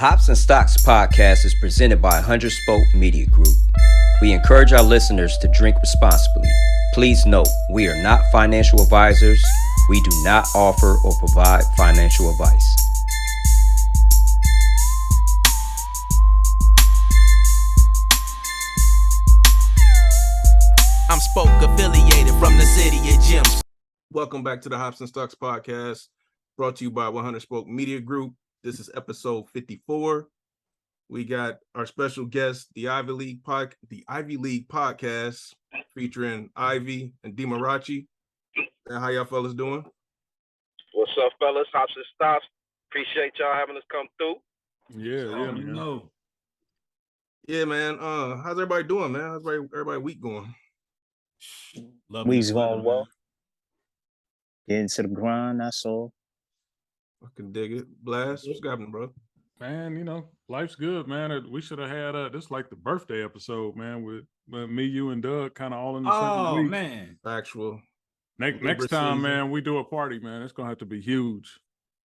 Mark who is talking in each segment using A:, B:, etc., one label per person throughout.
A: Hops and Stocks podcast is presented by 100 Spoke Media Group. We encourage our listeners to drink responsibly. Please note, we are not financial advisors. We do not offer or provide financial advice.
B: I'm Spoke affiliated from the city of gems.
C: Welcome back to the Hops and Stocks podcast, brought to you by 100 Spoke Media Group. This is episode 54. We got our special guest, the Ivy League podcast, featuring Ivy and D Murachi. How y'all fellas doing?
D: What's up, fellas? Hops and Stocks. Appreciate y'all having us come through.
E: Man.
C: Yeah, man. How's everybody doing, man? How's everybody week going?
E: Week's going well. Getting to the grind, that's all.
C: I can dig it. Blast, what's happening, bro?
F: Man, you know, life's good, man. We should have had this like the birthday episode, man, with me, you, and Doug kind of all in the same week.
E: Oh, man.
C: Actual.
F: Next time, season. Man, we do a party, man. It's going to have to be huge.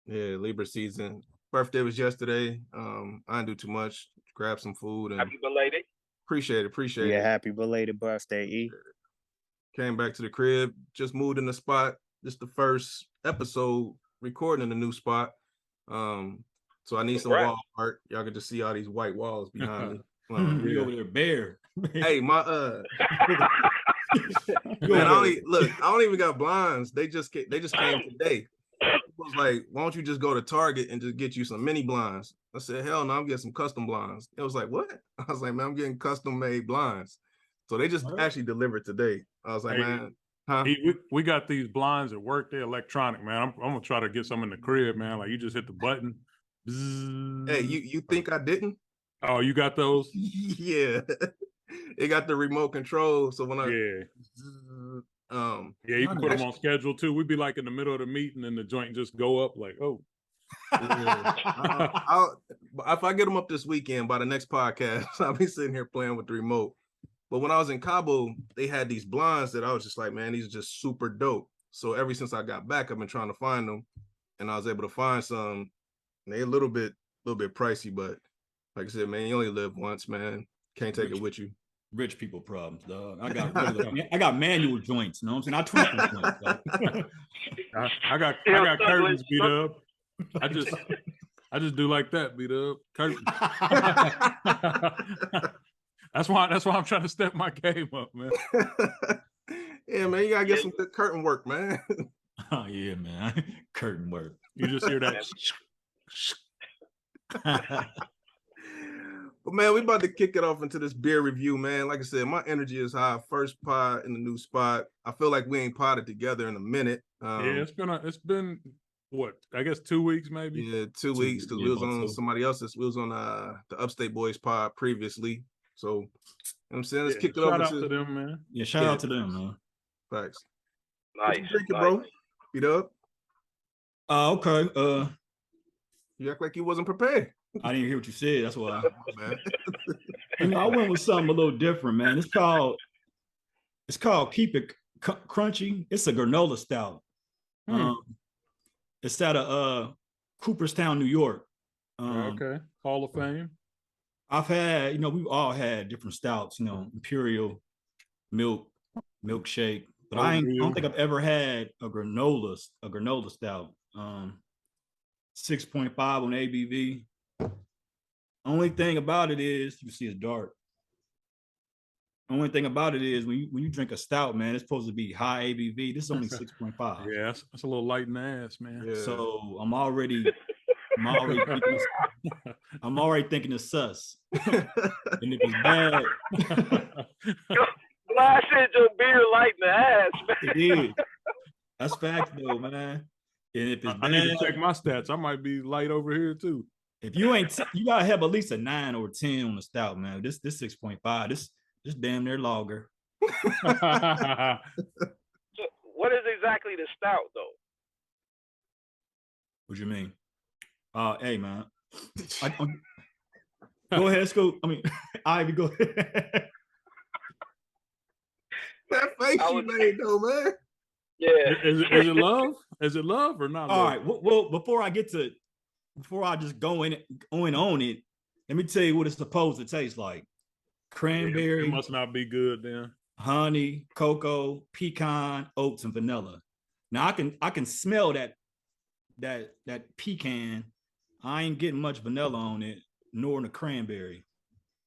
C: Yeah, Libra season. Birthday was yesterday. I didn't do too much. Grab some food. And
D: happy belated.
C: Appreciate it.
E: Yeah, happy belated birthday, E.
C: Came back to the crib. Just moved in the spot. This is the first episode recording in the new spot. So I need some wall art. Y'all can just see all these white walls behind me.
E: You over there bare.
C: Hey, my man, I don't even got blinds. They just came today. It was like, why don't you just go to Target and just get you some mini blinds? I said, hell no, I'm getting some custom blinds. It was like, what? I was like, man, I'm getting custom made blinds. So they just actually delivered today. I was like, hey, man, huh?
F: We got these blinds at work. They're electronic, man. I'm gonna try to get some in the crib, man. Like you just hit the button. Bzzz.
C: Hey, you think I didn't?
F: Oh, you got those?
C: Yeah. It got the remote control. So when
F: you can put them on schedule too. We'd be like in the middle of the meeting and the joint just go up like, oh.
C: Yeah. If I get them up this weekend by the next podcast, I'll be sitting here playing with the remote. But when I was in Cabo, they had these blinds that I was just like, man, these are just super dope. So ever since I got back, I've been trying to find them, and I was able to find some. And they're a little bit pricey, but like I said, man, you only live once, man. Can't take it with you.
G: Rich people problems, dog. I got manual joints. You know what I'm saying? I twist them joints.
F: I got curtains beat up. I just do like that, beat up curtains. That's why I'm trying to step my game up, man.
C: Yeah, man, you gotta get some good curtain work, man.
G: Oh yeah, man, curtain work.
F: You just hear that.
C: But man, we about to kick it off into this beer review, man. Like I said, my energy is high. First pod in the new spot. I feel like we ain't potted together in a minute.
F: It's been what? I guess 2 weeks, maybe.
C: Yeah, 2 weeks because we was on somebody else's. We was on the Upstate Boys pod previously. So, you know what I'm saying? Let's kick it over.
F: Shout out to them, man.
G: Yeah, shout out to them, man.
C: Thanks.
D: Nice.
C: Drink it, bro. Beat up.
G: Okay.
C: You act like you wasn't prepared.
G: I didn't hear what you said. That's why. Man. I went with something a little different, man. It's called Keep It Crunchy. It's a granola stout. It's out of Cooperstown, New York.
F: Okay. Hall of Fame.
G: I've had, we've all had different stouts, Imperial, Milkshake, but I don't think I've ever had a granola stout. 6.5 on ABV. Only thing about it is, you see it's dark. Only thing about it is when you drink a stout, man, it's supposed to be high ABV. This is only 6.5.
F: Yeah, that's a little light in the ass, man.
G: Yeah. So I'm already thinking it's sus. And if it's bad,
D: Blast your beer light in the ass, man.
G: It is. That's facts though, man. And if it's
F: I need to check my stats. I might be light over here too.
G: If you gotta have at least a 9 or 10 on the stout, man. This 6.5. This damn near lager.
D: So what is exactly the stout though?
G: What you mean? Hey man. Go ahead, Scoop. Ivy, go ahead.
C: That face you made though, man.
D: Yeah.
F: Is it love? Is it love or not?
G: All
F: love?
G: right. Well, before I get to before I just go in on it, let me tell you what it's supposed to taste like. Cranberry.
F: It must not be good then.
G: Honey, cocoa, pecan, oats, and vanilla. Now I can smell that pecan. I ain't getting much vanilla on it, nor the cranberry.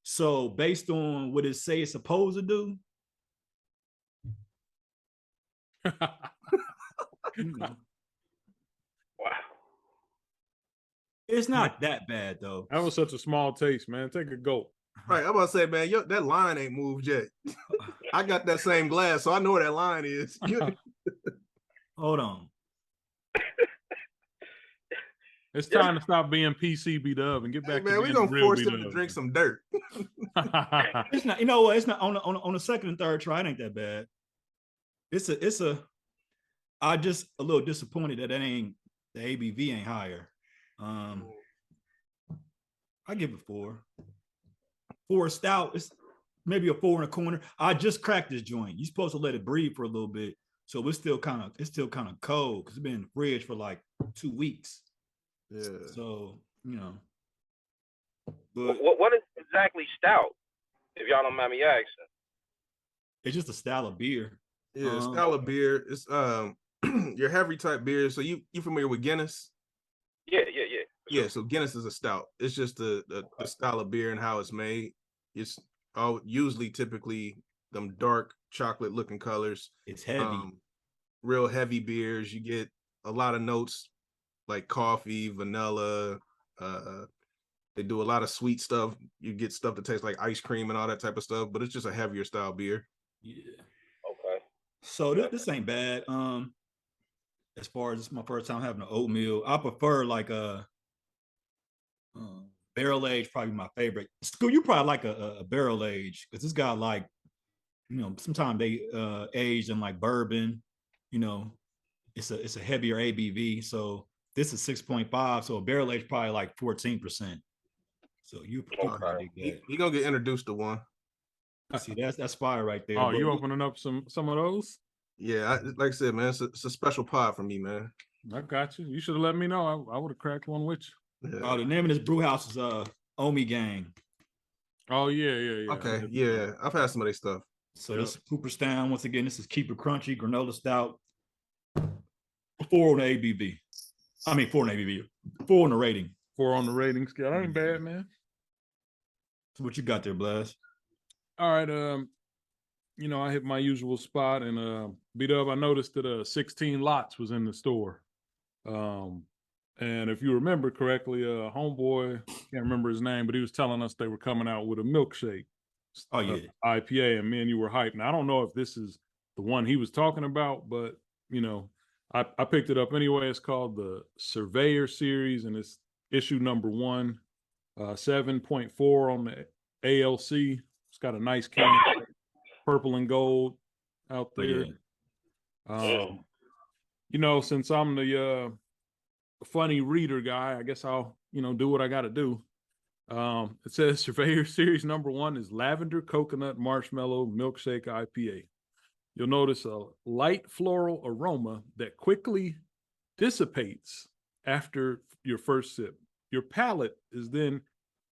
G: So based on what it say it's supposed to do,
D: Wow.
G: it's not that bad though.
F: That was such a small taste, man. Take a gulp.
C: Right, I'm about to say, man, that line ain't moved yet. I got that same glass, so I know where that line is.
G: Hold on.
F: It's time to stop being PC B-Dub and get back
C: Hey, man,
F: to
C: we
F: being
C: gonna
F: the real
C: force him to
F: B-Dub.
C: drink some dirt.
G: It's not, you know what? It's not on the second and third try. It ain't that bad. I just a little disappointed that the ABV ain't higher. I give it 4. For a stout, it's maybe a 4 1/4. I just cracked this joint. You're supposed to let it breathe for a little bit, so it's still kind of cold because it's been in the fridge for like 2 weeks.
C: Yeah.
G: So but
D: What is exactly stout? If y'all don't mind me asking.
G: it's just a style of beer.
C: Yeah, style of beer. It's your heavy type beer. So you familiar with Guinness?
D: Yeah.
C: Yeah, so Guinness is a stout. It's just the style of beer and how it's made. It's usually typically them dark chocolate looking colors.
G: It's heavy.
C: Real heavy beers. You get a lot of notes like coffee, vanilla. They do a lot of sweet stuff. You get stuff that tastes like ice cream and all that type of stuff, but it's just a heavier style beer.
G: Yeah.
D: Okay.
G: So this ain't bad. As far as this is my first time having an oatmeal, I prefer like a barrel age. Probably my favorite. School, you probably like a barrel age because this guy like, sometimes they aged in like bourbon. It's a heavier ABV. So this is 6.5. So a barrel age probably like 14%. So you probably dig that.
C: You gonna get introduced to one.
G: See, that's fire right there.
F: Oh,
G: But
F: you opening up some of those?
C: Yeah, like I said, man, it's a special pod for me, man.
F: I got you. You should have let me know. I would have cracked one with you.
C: Yeah.
G: the name of this brew house is Omi Gang.
F: Oh yeah.
C: Okay, yeah, I've had some of their stuff.
G: So this is Cooperstown. Once again, this is Keep It Crunchy Granola Stout. 4 on the ABV. I mean 4 on the ABV. 4 on the rating.
F: 4 on the rating scale. That ain't bad, man.
G: So what you got there, Blaz?
F: All right. I hit my usual spot and B-Dub, I noticed that 16 lots was in the store. And if you remember correctly, homeboy, can't remember his name, but he was telling us they were coming out with a milkshake.
G: Oh yeah.
F: IPA, and me and you were hyped. Now I don't know if this is the one he was talking about, but I picked it up anyway. It's called the Surveyor Series, and it's issue number 1, 7.4 on the ALC. It's got a nice can, purple and gold out there.
G: Oh,
F: yeah. Since I'm the funny reader guy, I guess I'll do what I got to do. It says Surveyor Series number 1 is Lavender, Coconut, Marshmallow, Milkshake IPA. You'll notice a light floral aroma that quickly dissipates after your first sip. Your palate is then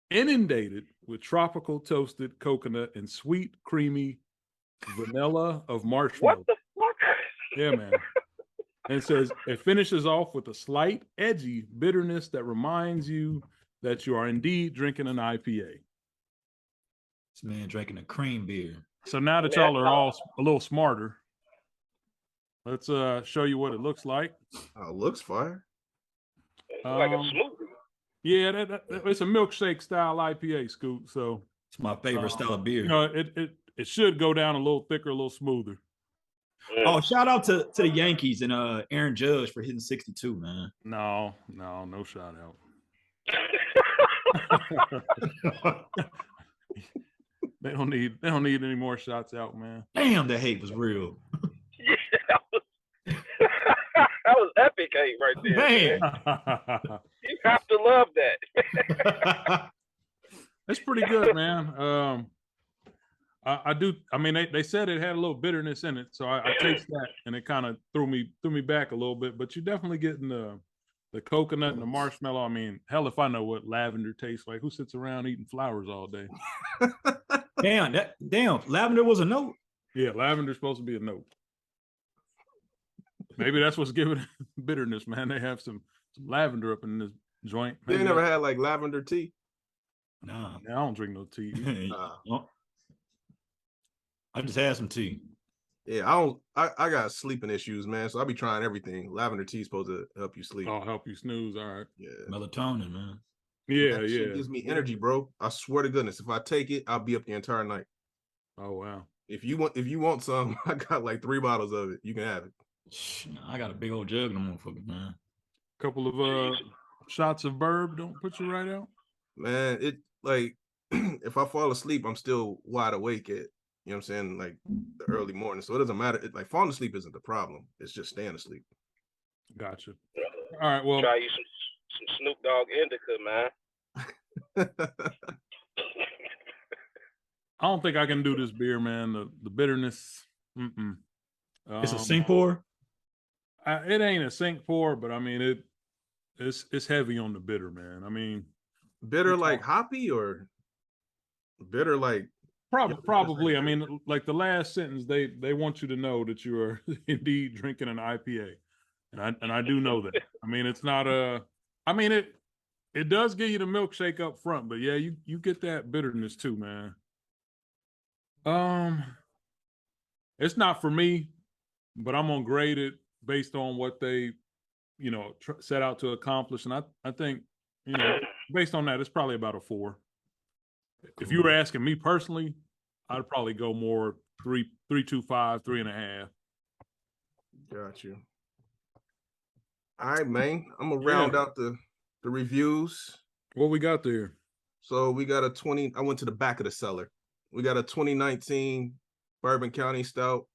F: inundated with tropical toasted coconut and sweet, creamy vanilla of marshmallow.
D: What the fuck?
F: Yeah, man. And it says it finishes off with a slight edgy bitterness that reminds you that you are indeed drinking an IPA.
G: this man drinking a cream beer.
F: So now that y'all are all a little smarter, let's show you what it looks like.
C: Oh, looks fire.
D: Like a smoothie.
F: Yeah, it's a milkshake style IPA, Scoop. So
G: It's my favorite style of beer.
F: It should go down a little thicker, a little smoother.
G: Oh, shout out to the Yankees and Aaron Judge for hitting 62, man.
F: No shout out. They don't need any more shots out, man.
G: Damn, the hate was real.
D: Yeah, that was epic hate right there.
G: Man.
D: You have to love that.
F: It's pretty good, man. I do. I mean, they said it had a little bitterness in it, so I taste that, and it kind of threw me back a little bit. But you're definitely getting the the coconut and the marshmallow. I mean, hell, if I know what lavender tastes like, who sits around eating flowers all day?
G: Damn, lavender was a note.
F: Yeah, lavender's supposed to be a note. Maybe that's what's giving it bitterness, man. They have some lavender up in this joint.
C: They never had like lavender tea.
G: Nah,
F: I don't drink no tea.
G: I just had some tea.
C: Yeah, I got sleeping issues, man. So I'll be trying everything. Lavender tea is supposed to help you sleep.
F: Oh, help you snooze. All right.
C: Yeah.
G: Melatonin, man.
F: Yeah,
C: that shit gives me energy, bro. I swear to goodness, if I take it, I'll be up the entire night.
F: Oh wow.
C: If you want some, I got like 3 bottles of it. You can have it.
G: I got a big old jug of them motherfuckers, man.
F: Couple of shots of Bourbon don't put you right out.
C: Man, it like if I fall asleep, I'm still wide awake at, you know what I'm saying, like the early morning. So it doesn't matter. Like falling asleep isn't the problem. It's just staying asleep.
F: Gotcha. All right. Well,
D: try you some Snoop Dogg indica, man.
F: I don't think I can do this beer, man. The bitterness.
G: It's a sink pour.
F: It ain't a sink pour, but I mean it's heavy on the bitter, man. I mean,
C: bitter like hoppy or bitter like
F: probably. I mean, like the last sentence, they want you to know that you are indeed drinking an IPA, and I do know that. I mean, it's not I mean it does give you the milkshake up front, but yeah, you get that bitterness too, man. It's not for me, but I'm gonna grade it based on what they, set out to accomplish, and I think, based on that, it's probably about a 4. If you were asking me personally, I'd probably go more 3.25, 3.5.
C: Got you. All right, man. I'm gonna round out the reviews.
F: What we got there?
C: So we got I went to the back of the cellar. We got a 2019 Bourbon County Stout.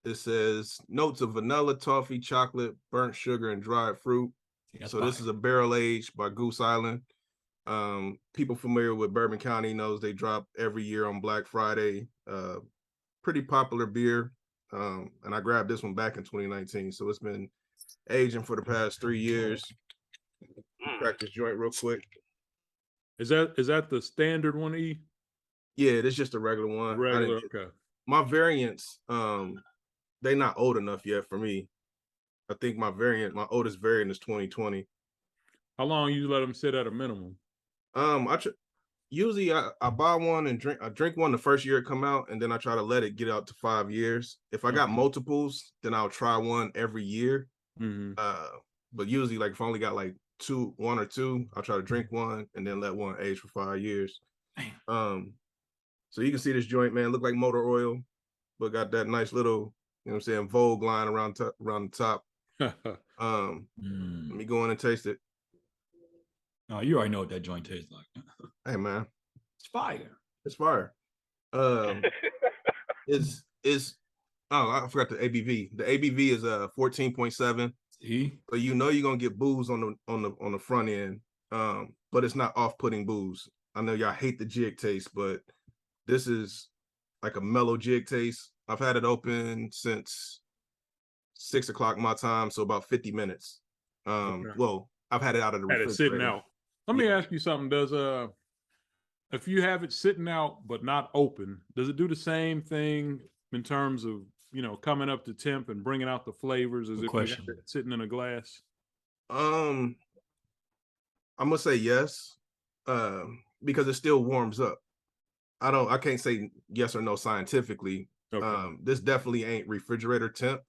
C: It says notes of vanilla, toffee, chocolate, burnt sugar, and dried fruit. So this is a barrel aged by Goose Island. People familiar with Bourbon County knows they drop every year on Black Friday. Pretty popular beer. And I grabbed this one back in 2019. So it's been aging for the past 3 years. Crack this joint real quick.
F: Is that the standard one, E?
C: Yeah, it's just a regular one.
F: Regular, okay.
C: My variants, they not old enough yet for me. I think my oldest variant is 2020.
F: How long you let them sit at a minimum?
C: Usually I buy one and drink one the first year it come out, and then I try to let it get out to 5 years. If I got multiples, then I'll try one every year.
F: Mm-hmm.
C: But usually, like if I only got like 1 or 2, I'll try to drink one and then let one age for 5 years. So you can see this joint, man, look like motor oil, but got that nice little, you know what I'm saying, Vogue line around the top. Let me go in and taste it.
G: Oh, you already know what that joint tastes like.
C: Hey, man.
G: It's fire.
C: It's fire. I forgot the ABV. The ABV is 14.7. So you know you're gonna get booze on the front end. But it's not off-putting booze. I know y'all hate the jig taste, but this is like a mellow jig taste. I've had it open since 6 o'clock my time, so about 50 minutes.
F: Okay.
C: Well, I've had it out of the refrigerator.
F: Sitting out. Let me ask you something. Does if you have it sitting out but not open, does it do the same thing in terms of, coming up to temp and bringing out the flavors as if you have it sitting in a glass?
C: I'm gonna say yes, because it still warms up. I can't say yes or no scientifically. Okay. This definitely ain't refrigerator temp.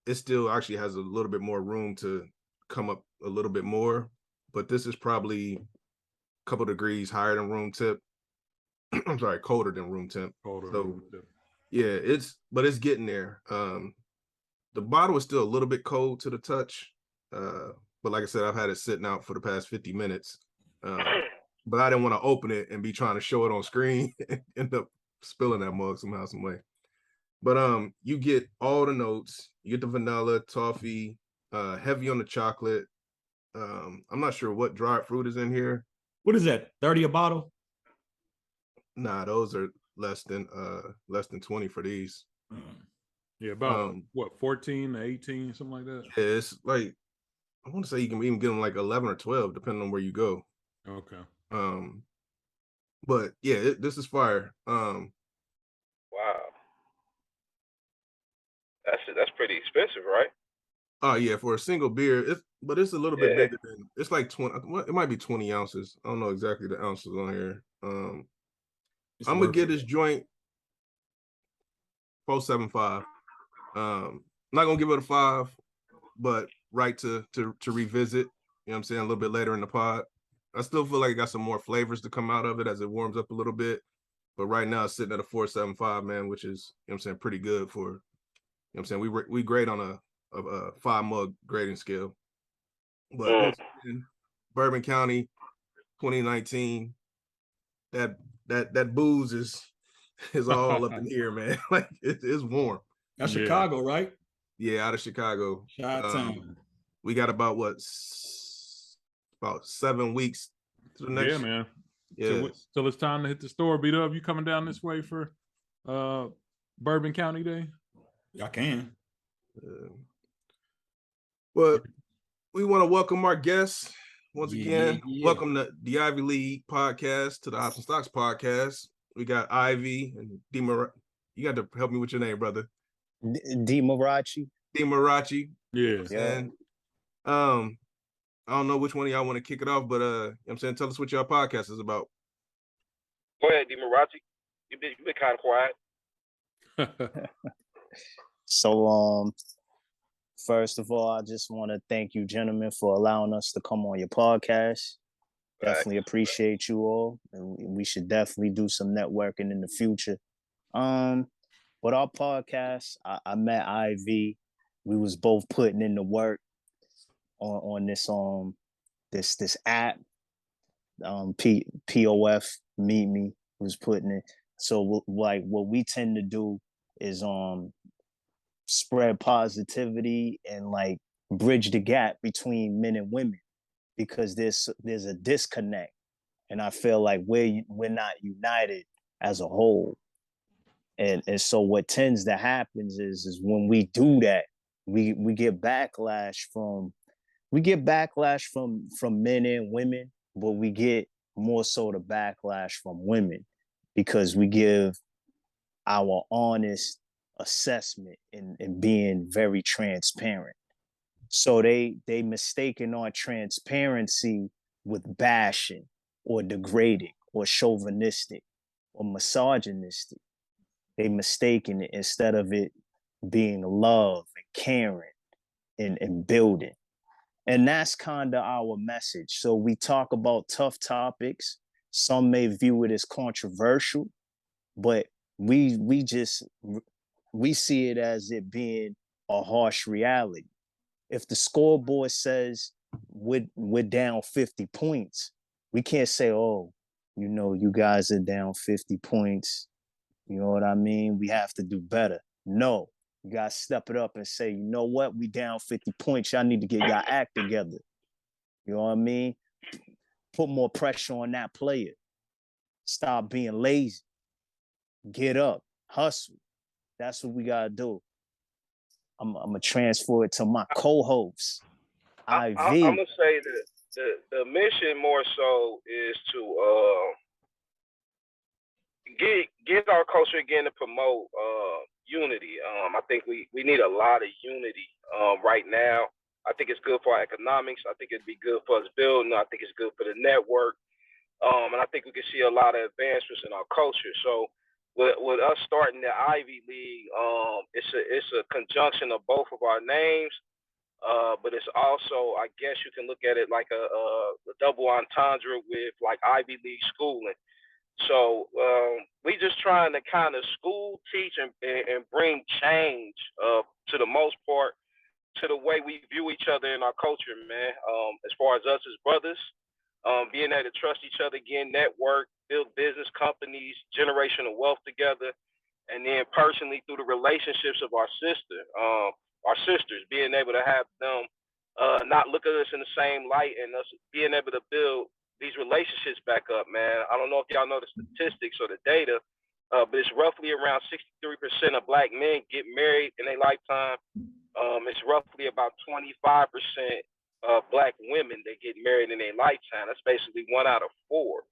C: It still actually has a little bit more room to come up a little bit more, but this is probably a couple degrees higher than room temp. I'm sorry, colder than room temp. Yeah, it's getting there. The bottle is still a little bit cold to the touch, but like I said, I've had it sitting out for the past 50 minutes. But I didn't want to open it and be trying to show it on screen and end up spilling that mug somehow, some way. But you get all the notes. You get the vanilla, toffee, heavy on the chocolate. I'm not sure what dried fruit is in here.
G: What is that? 30 a bottle?
C: Nah, those are less than 20 for these.
F: Yeah, about 14 to 18, something like that.
C: Yeah, it's like I want to say you can even get them like 11 or 12, depending on where you go.
F: Okay.
C: But yeah, this is fire.
D: Wow, that's pretty expensive, right?
C: Oh yeah, for a single beer, it's a little bit bigger than it's like 20. It might be 20 ounces. I don't know exactly the ounces on here. I'm gonna get this joint 4.75. Not gonna give it a 5, but right to revisit. You know what I'm saying? A little bit later in the pod. I still feel like it got some more flavors to come out of it as it warms up a little bit. But right now it's sitting at a 4.75, man, which is, you know what I'm saying, pretty good for, you know what I'm saying, we grade on a 5 mug grading scale. But Bourbon County 2019, that booze is all up in here, man. Like it's warm.
G: That's Chicago, right?
C: Yeah, out of Chicago.
G: Chi-town.
C: We got about 7 weeks to the next.
F: Yeah, man.
C: Yeah.
F: So it's time to hit the store. Beat up. You coming down this way for Bourbon County Day?
G: I can.
C: But we want to welcome our guests once again.
G: Yeah.
C: Welcome to the Ivy League podcast, to the Hops and Stocks podcast. We got Ivy and D. You got to help me with your name, brother.
E: D. Murachi.
C: D. Murachi.
F: Yeah.
C: And I don't know which one of y'all want to kick it off, but you know what I'm saying, tell us what your podcast is about.
D: Go ahead, D. Murachi. You've been kind of quiet.
E: So first of all, I just want to thank you gentlemen for allowing us to come on your podcast. Definitely appreciate you all, and we should definitely do some networking in the future. But our podcast, I met Ivy. We was both putting in the work on this app. POF Meet Me was putting it. So like what we tend to do is spread positivity and like bridge the gap between men and women, because there's a disconnect, and I feel like we're not united as a whole. And so what tends to happen is when we do that, we get backlash from men and women, but we get more so the backlash from women, because we give our honest assessment and being very transparent. So they mistaken our transparency with bashing or degrading or chauvinistic or misogynistic. They mistaken it instead of it being love and caring and building. And that's kind of our message. So we talk about tough topics. Some may view it as controversial, but we see it as it being a harsh reality. If the scoreboard says we're down 50 points, we can't say, oh, you guys are down 50 points. You know what I mean? We have to do better. No, you got to step it up and say, you know what? We down 50 points. Y'all need to get y'all act together. You know what I mean? Put more pressure on that player. Stop being lazy. Get up. Hustle. That's what we got to do. I'm going to transfer it to my co-host, Ivy.
D: I'm going to say that the mission more so is to get our culture again to promote unity. I think we need a lot of unity right now. I think it's good for our economics. I think it'd be good for us building. I think it's good for the network. And I think we can see a lot of advancements in our culture. So with us starting the Ivy League, it's a conjunction of both of our names, but it's also, I guess you can look at it like a double entendre with like Ivy League schooling. So we just trying to kind of school, teach, and bring change to the most part to the way we view each other in our culture, man. As far as us as brothers, being able to trust each other again, network, build business companies, generational wealth together, and then personally through the relationships of our sisters, being able to have them not look at us in the same light, and us being able to build these relationships back up, man. I don't know if y'all know the statistics or the data, but it's roughly around 63% of black men get married in their lifetime. It's roughly about 25% of black women that get married in their lifetime. That's basically 1 out of 4.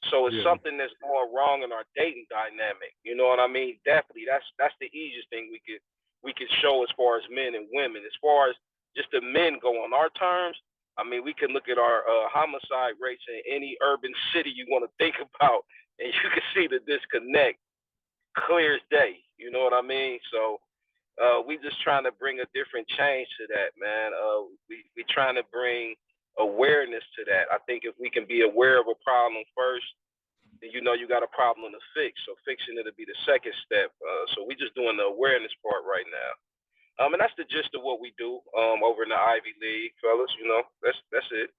D: So it's something that's going wrong in our dating dynamic. You know what I mean? Definitely, that's the easiest thing we could show as far as men and women. As far as just the men go on our terms, I mean, we can look at our homicide rates in any urban city you want to think about, and you can see the disconnect clear as day. You know what I mean? So we just trying to bring a different change to that, man. We trying to bring awareness to that. I think if we can be aware of a problem first, then you know you got a problem to fix. So fixing it'll be the second step. So we just doing the awareness part right now. And that's the gist of what we do over in the Ivy League, fellas. You know, that's it.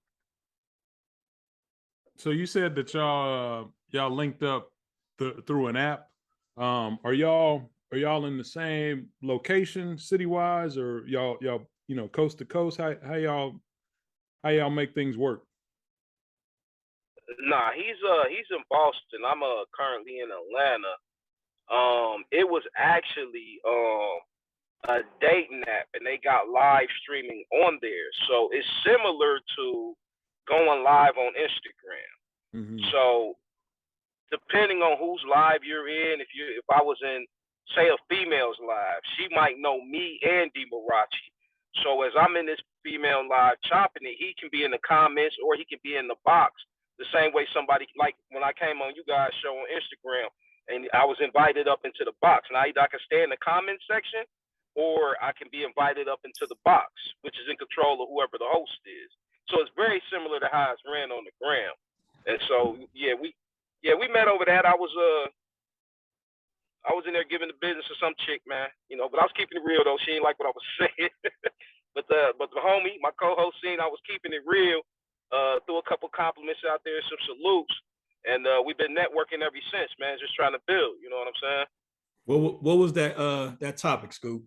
F: So you said that y'all linked up through an app. Are y'all in the same location city-wise, or y'all coast to coast? How y'all make things work?
D: Nah, he's in Boston. I'm currently in Atlanta. It was actually a dating app, and they got live streaming on there. So it's similar to going live on Instagram.
F: Mm-hmm.
D: So depending on whose live you're in, if I was in, say, a female's live, she might know me and D Murachi. So as I'm in this female live chopping it, he can be in the comments or he can be in the box. The same way somebody, like when I came on you guys' show on Instagram and I was invited up into the box. Now either I can stay in the comment section or I can be invited up into the box, which is in control of whoever the host is. So it's very similar to how it's ran on the gram. And so we met over that. I was in there giving the business to some chick, man. You know, but I was keeping it real though. She ain't like what I was saying. but the homie, my co-host, seen I was keeping it real. Threw a couple compliments out there, some salutes, and we've been networking ever since, man. Just trying to build. You know what I'm saying?
G: What was that topic, Scoop?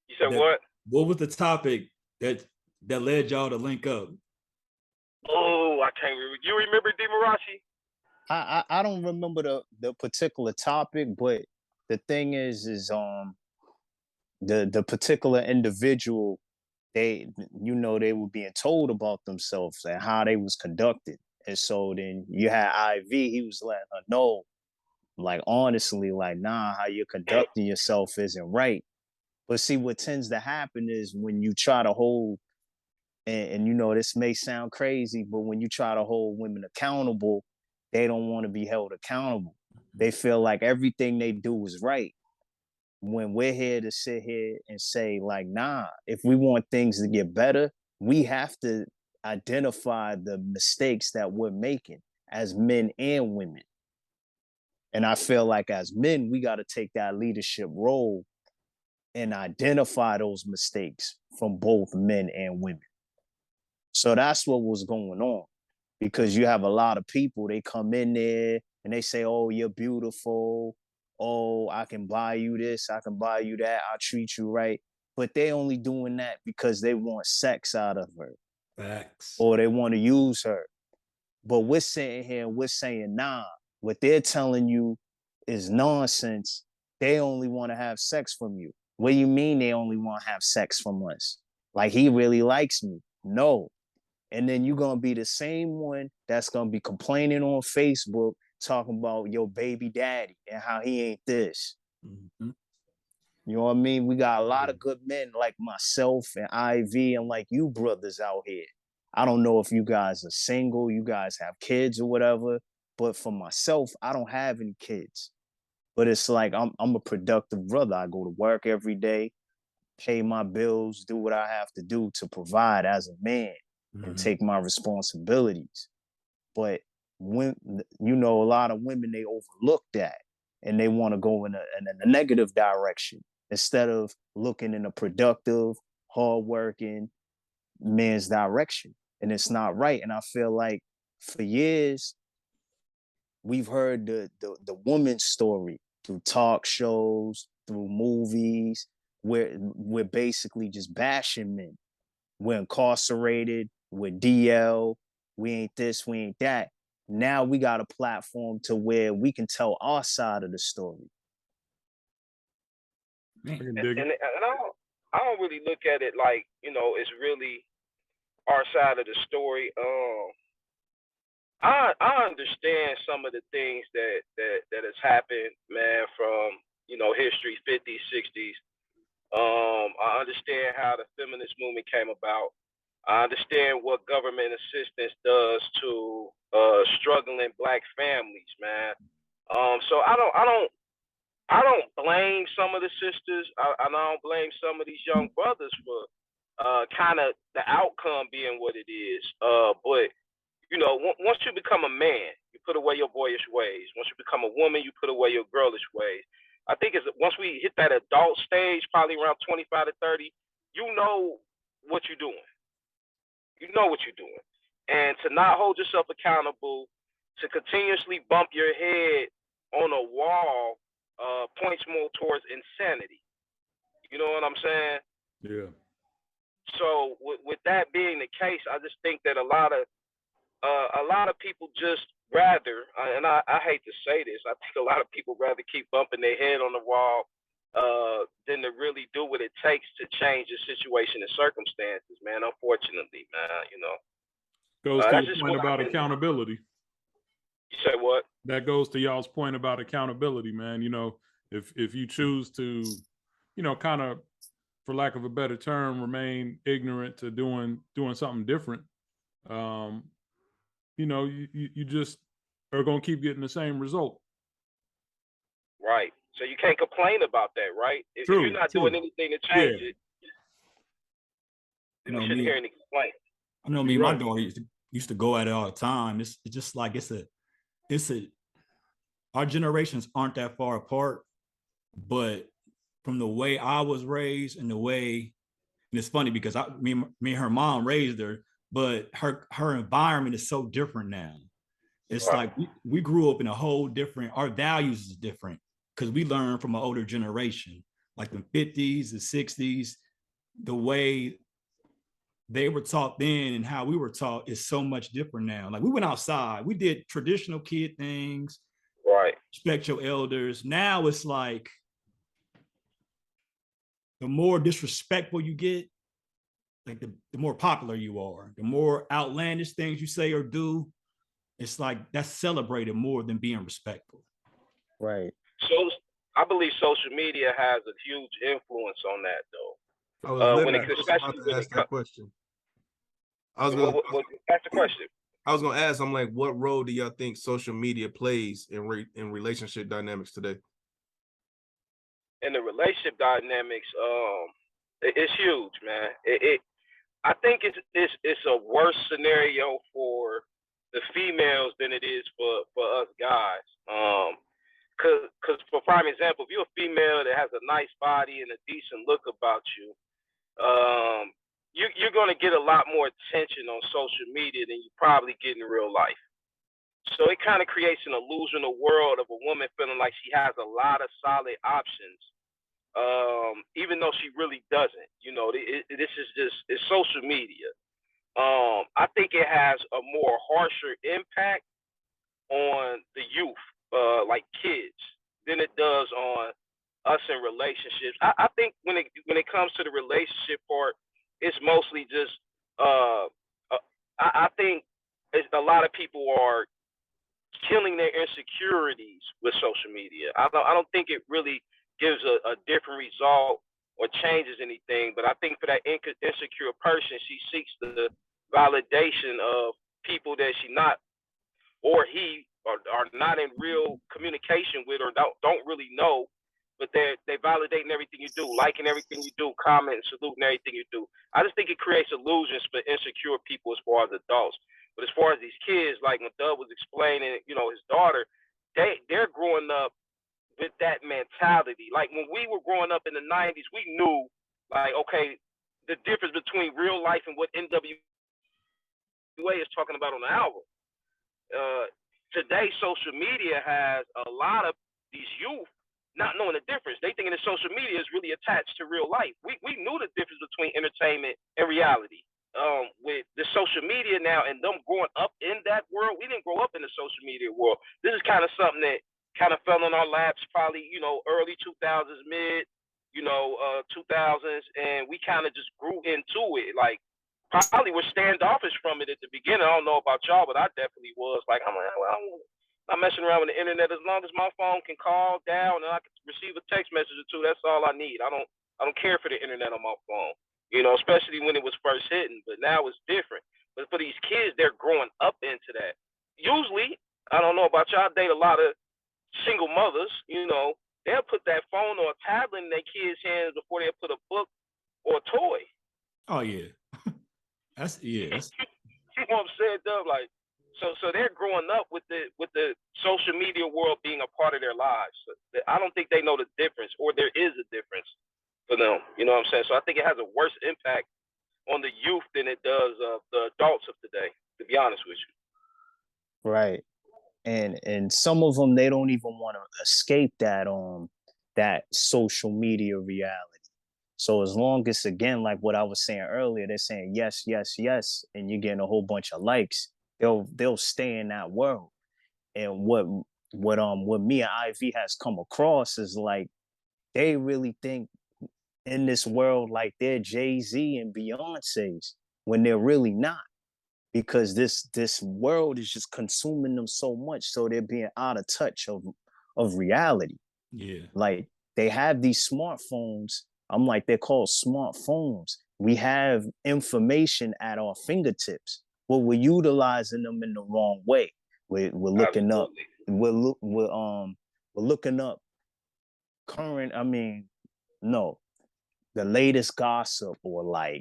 D: You said what?
G: What was the topic that led y'all to link up?
D: Oh, I can't remember. You remember D Murachi?
E: I don't remember the particular topic, but the thing is the particular individual, they were being told about themselves and how they was conducted. And so then you had Ivy, he was letting her know, like, honestly, like, nah, how you're conducting yourself isn't right. But see, what tends to happen is when you try to hold, and this may sound crazy, but when you try to hold women accountable, they don't want to be held accountable. They feel like everything they do is right. When we're here to sit here and say, like, nah, if we want things to get better, we have to identify the mistakes that we're making as men and women. And I feel like as men, we got to take that leadership role and identify those mistakes from both men and women. So that's what was going on, because you have a lot of people, they come in there and they say, oh, you're beautiful. Oh, I can buy you this, I can buy you that, I'll treat you right. But they only doing that because they want sex out of her.
G: Facts.
E: Or they want to use her. But we're sitting here and we're saying, nah, what they're telling you is nonsense. They only want to have sex from you. What do you mean they only want to have sex from us? Like, he really likes me. No. And then you're going to be the same one that's going to be complaining on Facebook, talking about your baby daddy and how he ain't this.
G: Mm-hmm.
E: You know what I mean? We got a lot of good men like myself and Ivy and like you brothers out here. I don't know if you guys are single, you guys have kids or whatever, but for myself, I don't have any kids. But it's like I'm a productive brother. I go to work every day, pay my bills, do what I have to do to provide as a man and take my responsibilities. But when a lot of women, they overlook that and they want to go in a negative direction instead of looking in a productive, hardworking man's direction. And it's not right. And I feel like for years we've heard the woman's story through talk shows, through movies, where we're basically just bashing men. We're incarcerated, we're DL, we ain't this, we ain't that. now we got a platform to where we can tell our side of the story.
F: I can
D: And,
F: dig it.
D: and I don't really look at it like, it's really our side of the story. I understand some of the things that has happened, man, from history, 50s, 60s. I understand how the feminist movement came about. I understand what government assistance does to struggling Black families, man. So I don't blame some of the sisters. I don't blame some of these young brothers for kind of the outcome being what it is. But once you become a man, you put away your boyish ways. Once you become a woman, you put away your girlish ways. I think once we hit that adult stage, probably around 25 to 30, you know what you're doing. You know what you're doing. And to not hold yourself accountable, to continuously bump your head on a wall, points more towards insanity. You know what I'm saying?
F: Yeah.
D: So with that being the case, I just think that a lot of people just rather, and I hate to say this, I think a lot of people rather keep bumping their head on the wall than to really do what it takes to change the situation and circumstances, man. Unfortunately, man,
F: Goes to your point about accountability.
D: You say what?
F: That goes to y'all's point about accountability, man. If you choose to, kind of, for lack of a better term, remain ignorant to doing something different, you just are going to keep getting the same result.
D: Right. So you can't complain about that, right? If you're not doing anything to change it, you shouldn't hear any complaint.
G: I know me, my daughter used to go at it all the time. It's just like our generations aren't that far apart, but from the way I was raised and the way, and it's funny because me and her mom raised her, but her environment is so different now. It's like we grew up in a whole different, our values is different because we learned from an older generation, like the 50s, the 60s, the way they were taught then and how we were taught is so much different now. Like we went outside, we did traditional kid things,
D: right?
G: Respect your elders. Now it's like the more disrespectful you get, like the more popular you are, the more outlandish things you say or do, it's like that's celebrated more than being respectful.
E: Right.
D: So I believe social media has a huge influence on that, though.
C: I was about to ask that question.
D: Ask the question.
C: I was going to ask, I'm like, what role do y'all think social media plays in relationship dynamics today?
D: In the relationship dynamics, it's huge, man. I think it's a worse scenario for the females than it is for us guys. Because for prime example, if you're a female that has a nice body and a decent look about you, you're going to get a lot more attention on social media than you probably get in real life. So it kind of creates an illusional world of a woman feeling like she has a lot of solid options, even though she really doesn't. This is just, it's social media. I think it has a more harsher impact on the youth, like kids, than it does on us in relationships. I think when it comes to the relationship part, it's mostly just I think a lot of people are killing their insecurities with social media. I don't think it really gives a different result or changes anything, but I think for that insecure person, she seeks the validation of people that she not or he are not in real communication with or don't really know, but they validating everything you do, liking everything you do, commenting, saluting everything you do. I just think it creates illusions for insecure people as far as adults. But as far as these kids, like when Dogg was explaining, his daughter, they're growing up with that mentality. Like when we were growing up in the 90s, we knew, like, okay, the difference between real life and what NWA is talking about on the album. Today, social media has a lot of these youth not knowing the difference. They thinking that social media is really attached to real life. We knew the difference between entertainment and reality. with the social media now and them growing up in that world. We didn't grow up in the social media world. This is kind of something that kind of fell in our laps probably, early 2000s, mid, 2000s, and we kind of just grew into it. Like, probably were standoffish from it at the beginning. I don't know about y'all, but I definitely was. Like, I'm not messing around with the internet. As long as my phone can call down and I can receive a text message or two, that's all I need. I don't care for the internet on my phone, especially when it was first hitting. But now it's different. But for these kids, they're growing up into that. Usually, I don't know about y'all, I date a lot of single mothers, they'll put that phone or a tablet in their kids' hands before they put a book or a toy.
G: Oh yeah. That's
D: you know what I'm saying, though? Like, so they're growing up with the social media world being a part of their lives. So I don't think they know the difference, or there is a difference for them. You know what I'm saying? So I think it has a worse impact on the youth than it does the adults of today, to be honest with you.
E: Right. And some of them, they don't even want to escape that that social media reality. So as long as, again, like what I was saying earlier, they're saying yes, yes, yes, and you're getting a whole bunch of likes, they'll stay in that world. And what me and Ivy has come across is like they really think in this world like they're Jay-Z and Beyonce's when they're really not. Because this world is just consuming them so much, so they're being out of touch of reality.
G: Yeah.
E: Like they have these smartphones. I'm like, they're called smartphones. We have information at our fingertips, but we're utilizing them in the wrong way. We're looking up. We're looking up current. The latest gossip or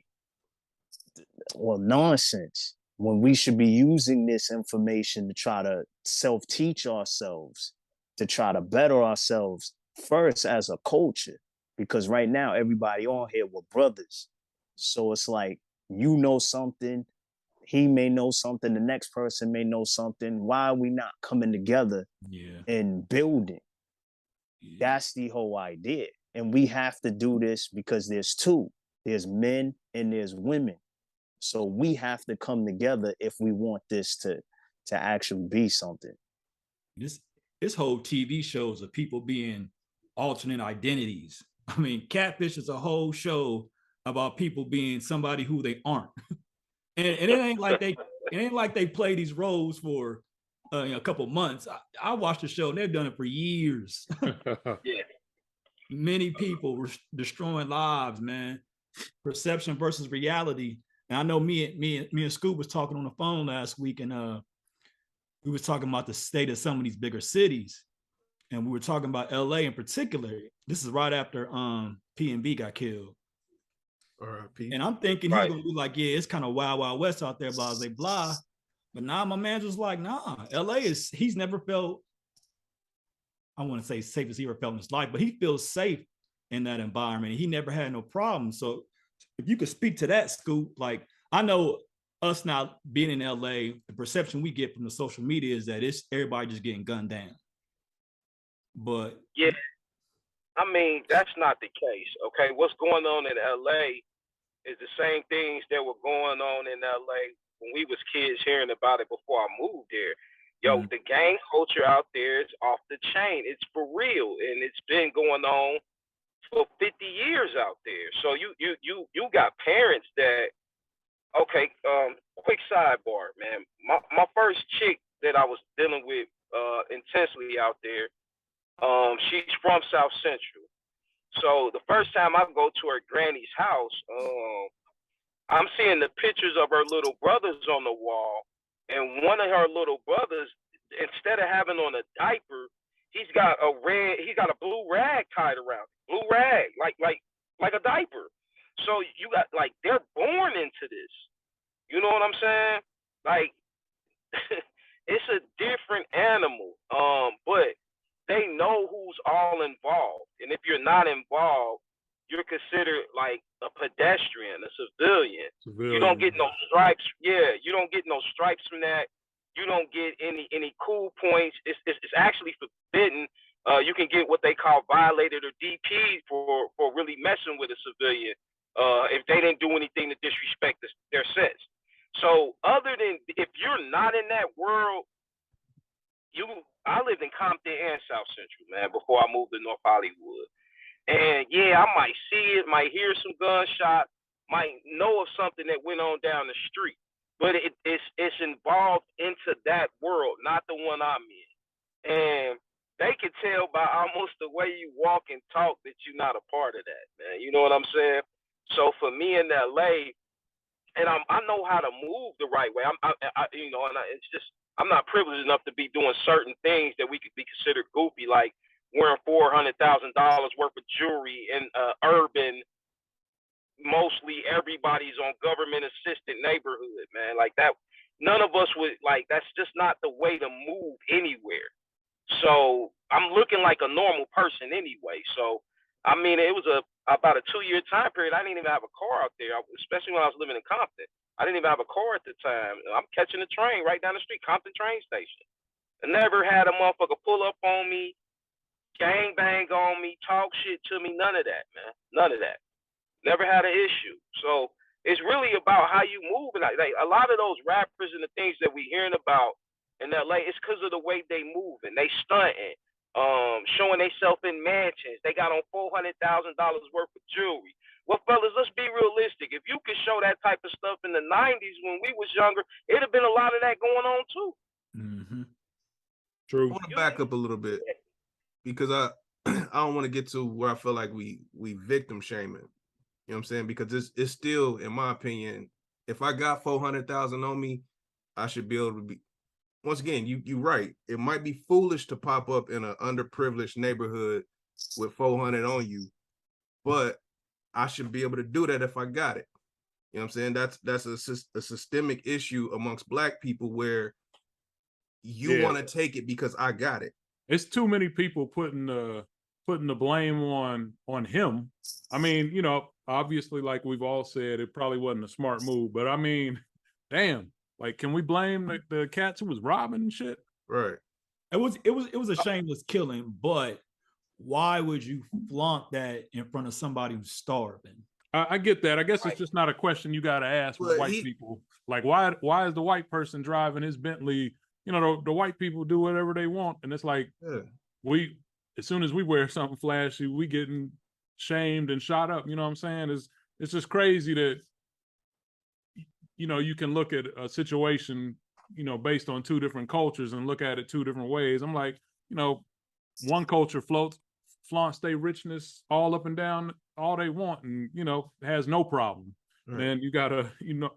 E: nonsense, when we should be using this information to try to self-teach ourselves, to try to better ourselves first as a culture. Because right now, everybody on here were brothers. So it's like, something, he may know something, the next person may know something. Why are we not coming together and building? Yeah. That's the whole idea. And we have to do this because there's two. There's men and there's women. So we have to come together if we want this to actually be something.
G: This whole TV shows of people being alternate identities. I mean, Catfish is a whole show about people being somebody who they aren't, and it ain't like they play these roles for a couple months. I watched the show and they've done it for years.
D: Yeah.
G: Many people were destroying lives, man. Perception versus reality. And I know me and Scoop was talking on the phone last week, and we was talking about the state of some of these bigger cities. And we were talking about LA in particular. This is right after P&B got killed.
C: R.I.P.
G: And I'm thinking he's gonna be like, yeah, it's kind of wild, wild west out there, blah, blah, blah. But now my man was like, nah, LA he's never felt, I want to say safe as he ever felt in his life, but he feels safe in that environment. He never had no problem. So if you could speak to that, Scoop, like I know us now being in LA, the perception we get from the social media is that it's everybody just getting gunned down. But
D: yeah, that's not the case. Okay, what's going on in LA is the same things that were going on in LA when we was kids hearing about it before I moved there. Yo, the gang culture out there is off the chain. It's for real, and it's been going on for 50 years out there. So you got parents that, okay, quick sidebar, man. My first chick that I was dealing with intensely out there, she's from South Central. So the first time I go to her granny's house, I'm seeing the pictures of her little brothers on the wall, and one of her little brothers, instead of having on a diaper, he's got a blue rag tied around it. Blue rag, like a diaper. So you got, like, they're born into this. You know what I'm saying? Like, it's a different animal. But they know who's all involved. And if you're not involved, you're considered like a pedestrian, a civilian. You don't get no stripes. Yeah, you don't get no stripes from that. You don't get any cool points. It's actually forbidden. You can get what they call violated or DP for really messing with a civilian if they didn't do anything to disrespect their sets. So other than if you're not in that world, I lived in Compton and South Central, man, before I moved to North Hollywood. And yeah, I might see it, might hear some gunshots, might know of something that went on down the street, but it's involved into that world, not the one I'm in. And they can tell by almost the way you walk and talk that you're not a part of that, man. You know what I'm saying? So for me in LA, and I know how to move the right way. It's just I'm not privileged enough to be doing certain things that we could be considered goofy, like wearing $400,000 worth of jewelry in urban, mostly everybody's on government assisted neighborhood, man. Like that, none of us would like. That's just not the way to move anywhere. So I'm looking like a normal person anyway. So I mean, it was about a 2-year time period. I didn't even have a car out there, especially when I was living in Compton. I didn't even have a car at the time. I'm catching the train right down the street, Compton train station. I never had a motherfucker pull up on me, gang bang on me, talk shit to me. None of that, man. None of that. Never had an issue. So it's really about how you move. And like a lot of those rappers and the things that we hearing about in LA, it's because of the way they move and they stunting. Showing themselves in mansions. They got on $400,000 worth of jewelry. Well, fellas, let's be realistic. If you could show that type of stuff in the 90s when we was younger, it'd have been a lot of that going on too.
F: Mm-hmm. True.
C: I want to back up a little bit because I don't want to get to where I feel like we victim shaming. You know what I'm saying? Because it's still, in my opinion, if I got 400,000 on me, I should be able to be. Once again, you're right. It might be foolish to pop up in an underprivileged neighborhood with 400 on you, but I should be able to do that if I got it. You know what I'm saying? That's a systemic issue amongst Black people where you want to take it because I got it.
F: It's too many people putting the blame on him. I mean, you know, obviously, like we've all said, it probably wasn't a smart move, but I mean, damn. Like, can we blame the cats who was robbing and shit?
C: Right.
G: It was a shameless killing, but why would you flaunt that in front of somebody who's starving?
F: I get that. I guess it's just not a question you got to ask with white people. Like, why is the white person driving his Bentley? You know, the white people do whatever they want, and it's like we, as soon as we wear something flashy, we getting shamed and shot up. You know what I'm saying? It's just crazy that, you know, you can look at a situation, you know, based on two different cultures and look at it two different ways. I'm like, you know, one culture flaunts their richness all up and down, all they want, and, you know, has no problem. Right. And you got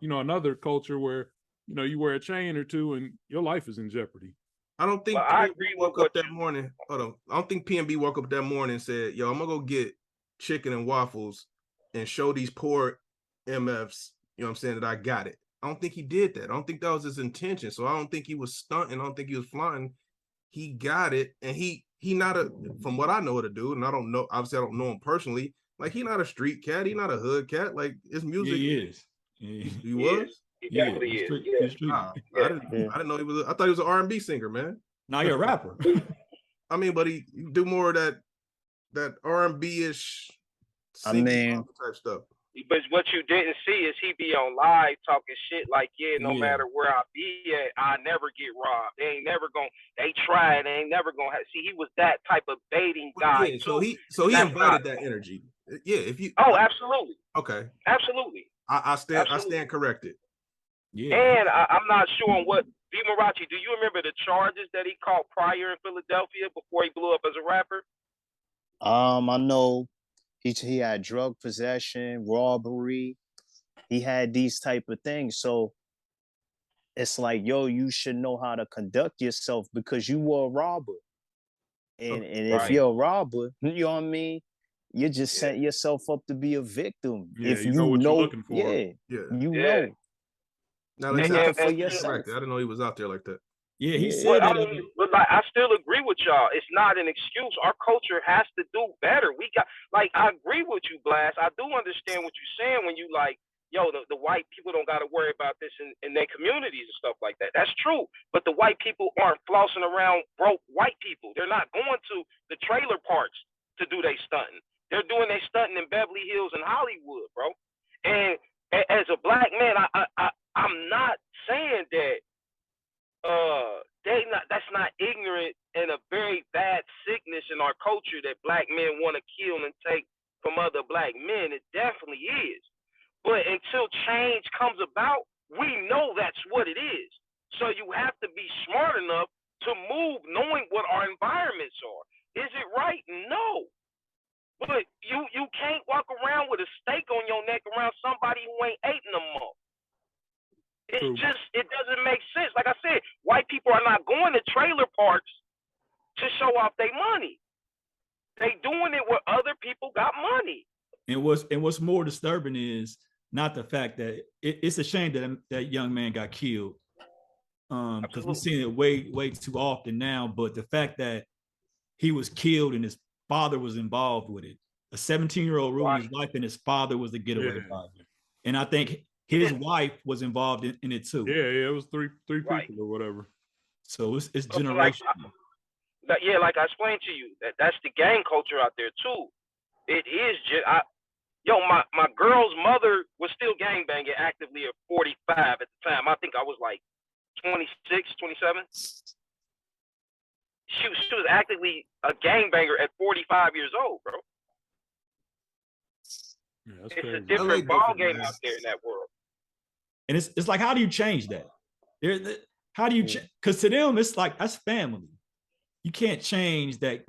F: another culture where, you know, you wear a chain or two and your life is in jeopardy.
C: I don't think I woke up that morning. Hold on. I don't think PNB woke up that morning and said, yo, I'm gonna go get chicken and waffles and show these poor MFs, you know what I'm saying, that I got it. I don't think he did that. I don't think that was his intention. So I don't think he was stunting. I don't think he was flying. He got it. And he not from what I know of the dude, and I don't know, obviously I don't know him personally, like he not a street cat. He not a hood cat. Like his music.
G: He is.
C: He was?
D: He definitely is.
C: I didn't know he was. I thought he was an R&B singer, man.
G: Now you're a rapper.
C: I mean, but he do more of that R&B-ish type stuff.
D: But what you didn't see is he be on live talking shit like, no matter where I be at, I never get robbed. They ain't never gonna. They tried. They ain't never gonna have. See, he was that type of baiting guy.
C: Yeah, so he invited that energy. Yeah, if you.
D: Oh, absolutely.
C: Okay.
D: Absolutely.
C: I stand corrected.
G: Yeah.
D: And I'm not sure on what. V. Murachi, do you remember the charges that he caught prior in Philadelphia before he blew up as a rapper?
E: I know he had drug possession, robbery. He had these type of things. So it's like, yo, you should know how to conduct yourself because you were a robber. And if you're a robber, you know what I mean? You just set yourself up to be a victim.
F: Yeah,
E: if
F: you know what you're looking for.
E: You know.
C: Now, I didn't know he was out there like that.
G: Yeah, he said that.
D: But like, I still agree with y'all. It's not an excuse. Our culture has to do better. We got, like, I agree with you, Blast. I do understand what you're saying when you like, yo, the white people don't got to worry about this in their communities and stuff like that. That's true. But the white people aren't flossing around broke white people. They're not going to the trailer parks to do their stunting. They're doing their stunting in Beverly Hills and Hollywood, bro. And as a black man, I'm not saying that that's not ignorant and a very bad sickness in our culture that black men want to kill and take from other black men. It definitely is. But until change comes about, we know that's what it is. So you have to be smart enough to move knowing what our environments are. Is it right? No. But you can't walk around with a stake on your neck around somebody who ain't ate in a month. It doesn't make sense. Like I said, white people are not going to trailer parks to show off their money. They doing it where other people got money.
G: And what's more disturbing is not the fact that it's a shame that that young man got killed. Because we're seeing it way too often now. But the fact that he was killed and his father was involved with it. A 17-year-old ruined his life and his father was the getaway driver. And I think his wife was involved in it too.
F: Yeah, it was three people or whatever.
G: So it's generational.
D: Like I explained to you, that's the gang culture out there too. It is just, my girl's mother was still gangbanging actively at 45 at the time. I think I was like 26, 27. She was actively a gangbanger at 45 years old, bro.
F: Yeah, that's
D: it's
F: crazy.
D: A different ball game out there in that world.
G: And it's like, how do you change that? How do you because to them it's like that's family. You can't change that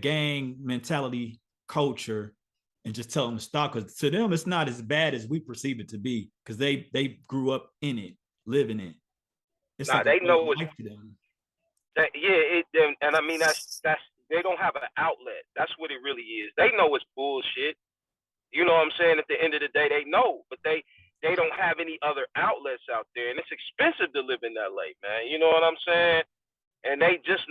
G: gang mentality culture and just tell them to stop, because to them it's not as bad as we perceive it to be, because they grew up in it, living it. It's like
D: they know it's
G: to them.
D: And I mean that's they don't have an outlet. That's what it really is. They know it's bullshit. You know what I'm saying? At the end of the day, they know, but they don't have any other outlets out there, and it's expensive to live in LA, man. You know what I'm saying? And they just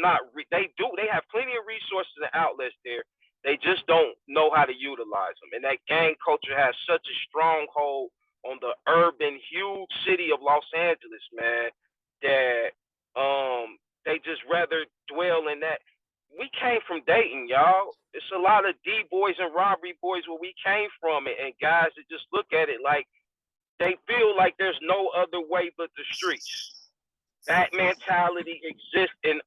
D: they have plenty of resources and outlets there. They just don't know how to utilize them. And that gang culture has such a stronghold on the urban, huge city of Los Angeles, man, that they just rather dwell in that. We came from Dayton, y'all. It's a lot of D-boys and robbery boys where we came from, and guys that just look at it like they feel like there's no other way but the streets. That mentality exists in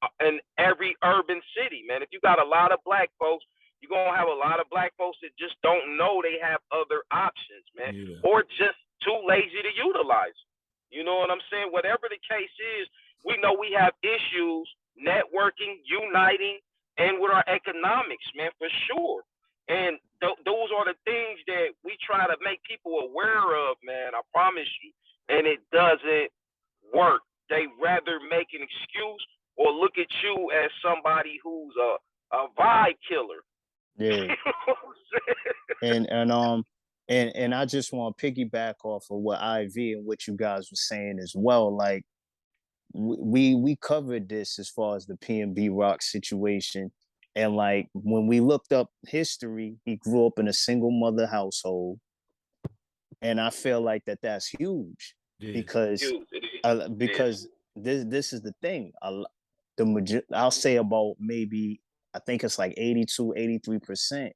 D: every urban city, man. If you got a lot of black folks, you're going to have a lot of black folks that just don't know they have other options, man, or just too lazy to utilize them. You know what I'm saying? Whatever the case is, we know we have issues networking, uniting, and with our economics, man, for sure. And those are the things that we try to make people aware of, man, I promise you. And it doesn't work. They rather make an excuse or look at you as somebody who's a vibe killer.
E: Yeah.
D: You know
E: and I just want to piggyback off of what Ivy and what you guys were saying as well. Like we covered this as far as the P&B Rock situation. And like when we looked up history, he grew up in a single mother household. And I feel like that's huge. Because this is the thing. I'll say about maybe, I think it's like 83%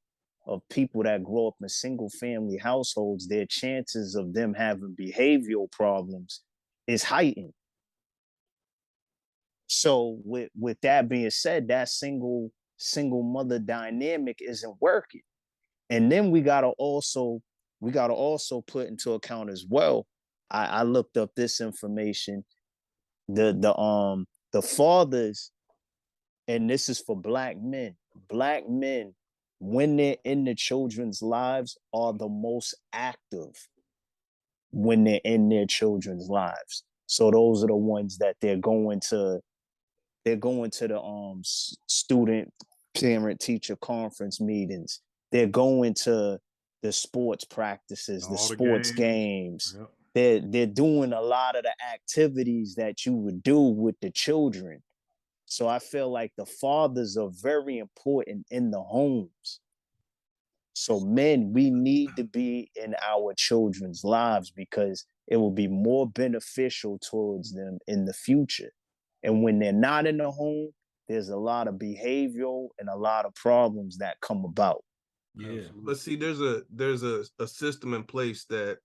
E: of people that grow up in single family households, their chances of them having behavioral problems is heightened. So with that being said, that single mother dynamic isn't working. And then we gotta also put into account as well. I looked up this information. The fathers, and this is for black men, when they're in the children's lives, are the most active when they're in their children's lives. So those are the ones that they're going to the student parent teacher conference meetings. They're going to the sports practices, the sports games. Yep. They're doing a lot of the activities that you would do with the children. So I feel like the fathers are very important in the homes. So men, we need to be in our children's lives because it will be more beneficial towards them in the future. And when they're not in the home, there's a lot of behavioral and a lot of problems that come about.
G: Yeah.
C: But see, there's a system in place that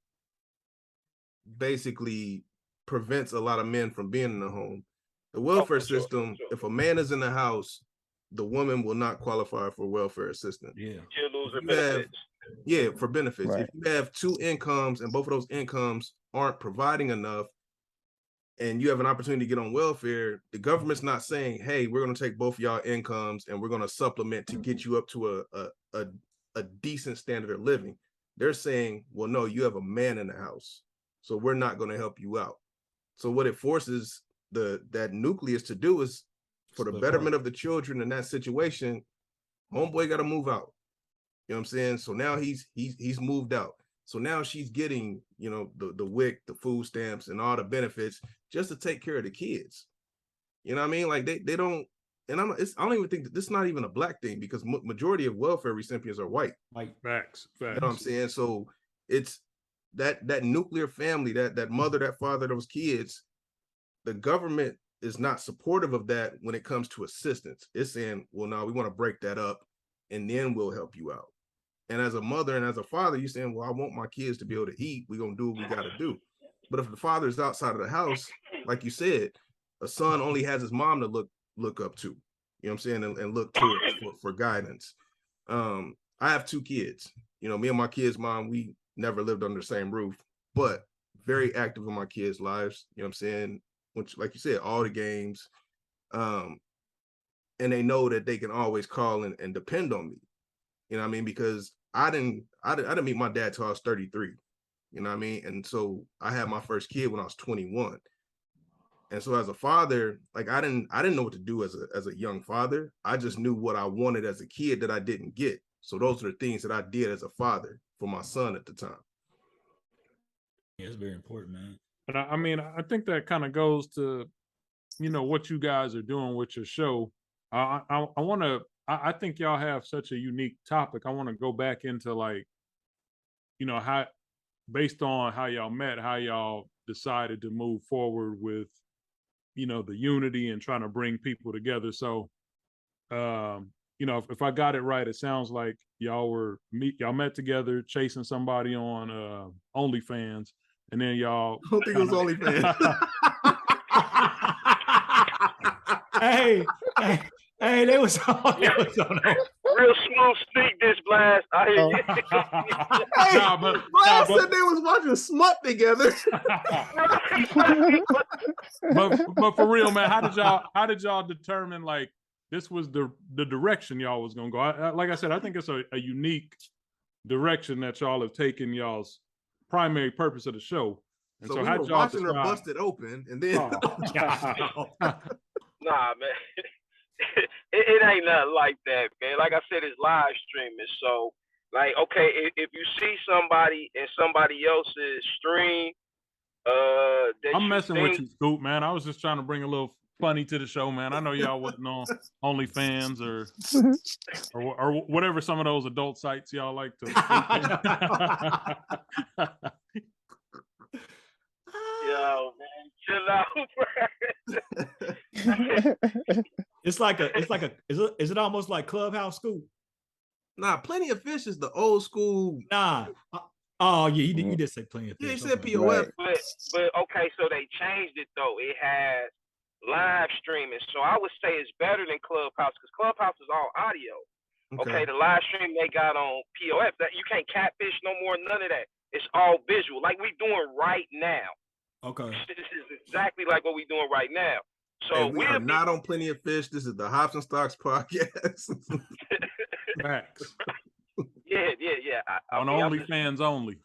C: basically prevents a lot of men from being in the home. The welfare system, if a man is in the house, the woman will not qualify for welfare assistance.
G: Yeah.
D: She'll lose her benefits.
C: For benefits.
E: Right.
C: If you have two incomes and both of those incomes aren't providing enough, and you have an opportunity to get on welfare, the government's not saying, hey, we're going to take both of y'all incomes and we're going to supplement to get you up to a decent standard of living. They're saying, well, no, you have a man in the house, so we're not going to help you out. So what it forces that nucleus to do is, for the betterment of the children in that situation, homeboy got to move out. You know what I'm saying? So now he's moved out. So now she's getting, the WIC, the food stamps, and all the benefits just to take care of the kids. You know what I mean? Like they don't, and I don't even think that this is not even a black thing, because majority of welfare recipients are white.
G: Like
F: Facts.
C: You know what I'm saying? So it's that nuclear family, that mother, that father, those kids. The government is not supportive of that when it comes to assistance. It's saying, well, no, we want to break that up, and then we'll help you out. And as a mother and as a father, you're saying, well, I want my kids to be able to eat. We're going to do what we got to do. But if the father is outside of the house, like you said, a son only has his mom to look up to, you know what I'm saying, and look to for guidance. I have two kids. Me and my kids' mom, we never lived under the same roof, but very active in my kids' lives, you know what I'm saying? Which, like you said, all the games, and they know that they can always call and depend on me. You know what I mean? Because I didn't meet my dad till I was 33. You know what I mean? And so I had my first kid when I was 21. And so as a father, like I didn't know what to do as a young father. I just knew what I wanted as a kid that I didn't get. So those are the things that I did as a father for my son at the time.
G: Yeah, it's very important, man.
F: And I think that kind of goes to, what you guys are doing with your show. I think y'all have such a unique topic. I want to go back into how, based on how y'all met, how y'all decided to move forward with, the unity and trying to bring people together. So, if I got it right, it sounds like y'all met together chasing somebody on OnlyFans, and then y'all.
C: I don't think it was OnlyFans.
G: Hey, they was on.
D: Real smooth sneak this blast. I hear you.
C: Blast said they was watching Smut together.
F: but for real, man, how did y'all determine this was the direction y'all was gonna go? Like I said, I think it's a unique direction that y'all have taken y'all's primary purpose of the show. And
C: so we were watching her bust it open, and then
D: nah, man. It ain't nothing like that, man. Like I said, it's live streaming. So, okay, if you see somebody in somebody else's stream,
F: I'm messing with you, Scoop, man. I was just trying to bring a little funny to the show, man. I know y'all wasn't on OnlyFans or whatever some of those adult sites y'all like to.
D: Yo, man, chill out, bro.
G: Is it almost like Clubhouse, Scoop?
C: Nah, Plenty of Fish is the old school.
G: Nah. Oh yeah, you did say Plenty of Fish.
C: Yeah, he said POF.
E: Right.
D: But okay, so they changed it though. It has live streaming, so I would say it's better than Clubhouse, because Clubhouse is all audio. Okay, the live stream they got on POF, that you can't catfish no more, none of that. It's all visual, like we doing right now.
G: Okay.
D: This is exactly like what we doing right now. So
C: and we are not on Plenty of Fish. This is the Hops and Stocks podcast.
F: Facts.
D: Yeah.
F: On OnlyFans only.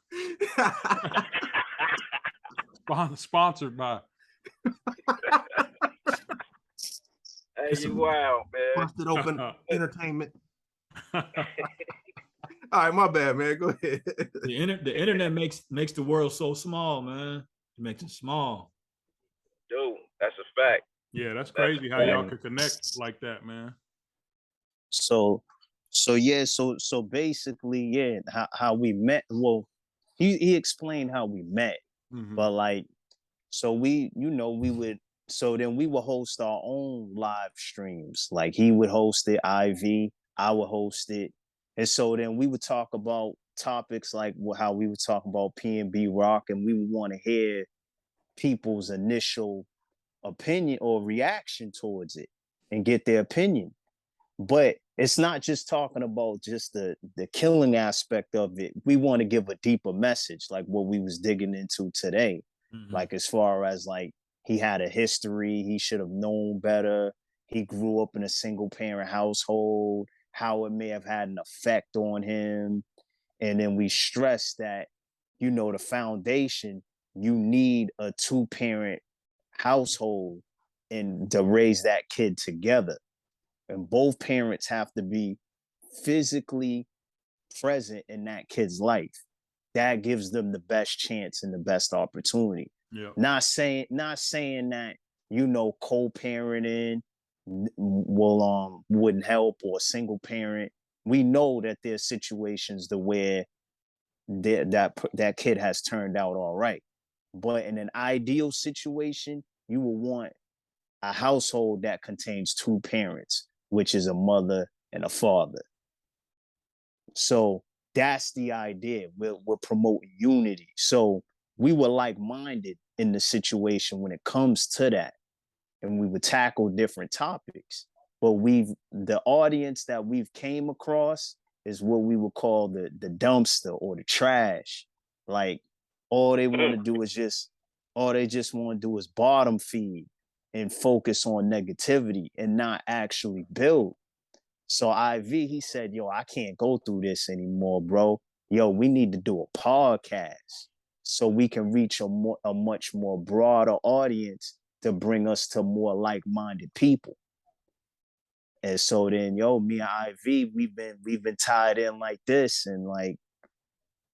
F: Sponsored by.
D: Hey, you wild, man.
C: Busted Open Entertainment. All right, my bad, man. Go ahead.
G: The internet makes the world so small, man. It makes it small.
D: Dude, that's a fact.
F: Yeah, that's crazy how y'all could connect like that, man.
E: So basically, yeah, how we met. Well, he explained how we met, but so we would. So then we would host our own live streams. Like he would host it, I would host it, And so then we would talk about topics like how we would talk about P&B rock, and we would want to hear people's initial opinion or reaction towards it and get their opinion. But it's not just talking about just the killing aspect of it. We want to give a deeper message, like what we was digging into today. Like as far as like he had a history, he should have known better. He grew up in a single parent household, how it may have had an effect on him. And then we stress that, you know, the foundation, you need a 2-parent household and to raise that kid together. And both parents have to be physically present in that kid's life. That gives them the best chance and the best opportunity.
F: Yeah.
E: Not saying that, you know, co-parenting wouldn't help, or single parent. We know that there's situations to where that kid has turned out all right. But in an ideal situation, you will want a household that contains 2 parents, which is a mother and a father. So that's the idea. We're promoting unity. So we were like-minded in the situation when it comes to that. And we would tackle different topics. But the audience that we've came across is what we would call the dumpster or the trash. Like all they want to do is just want to do is bottom feed and focus on negativity and not actually build. So IV, he said, yo, I can't go through this anymore, bro. Yo, we need to do a podcast so we can reach a much more broader audience to bring us to more like-minded people. And so then, yo, me and IV, we've been tied in like this, and like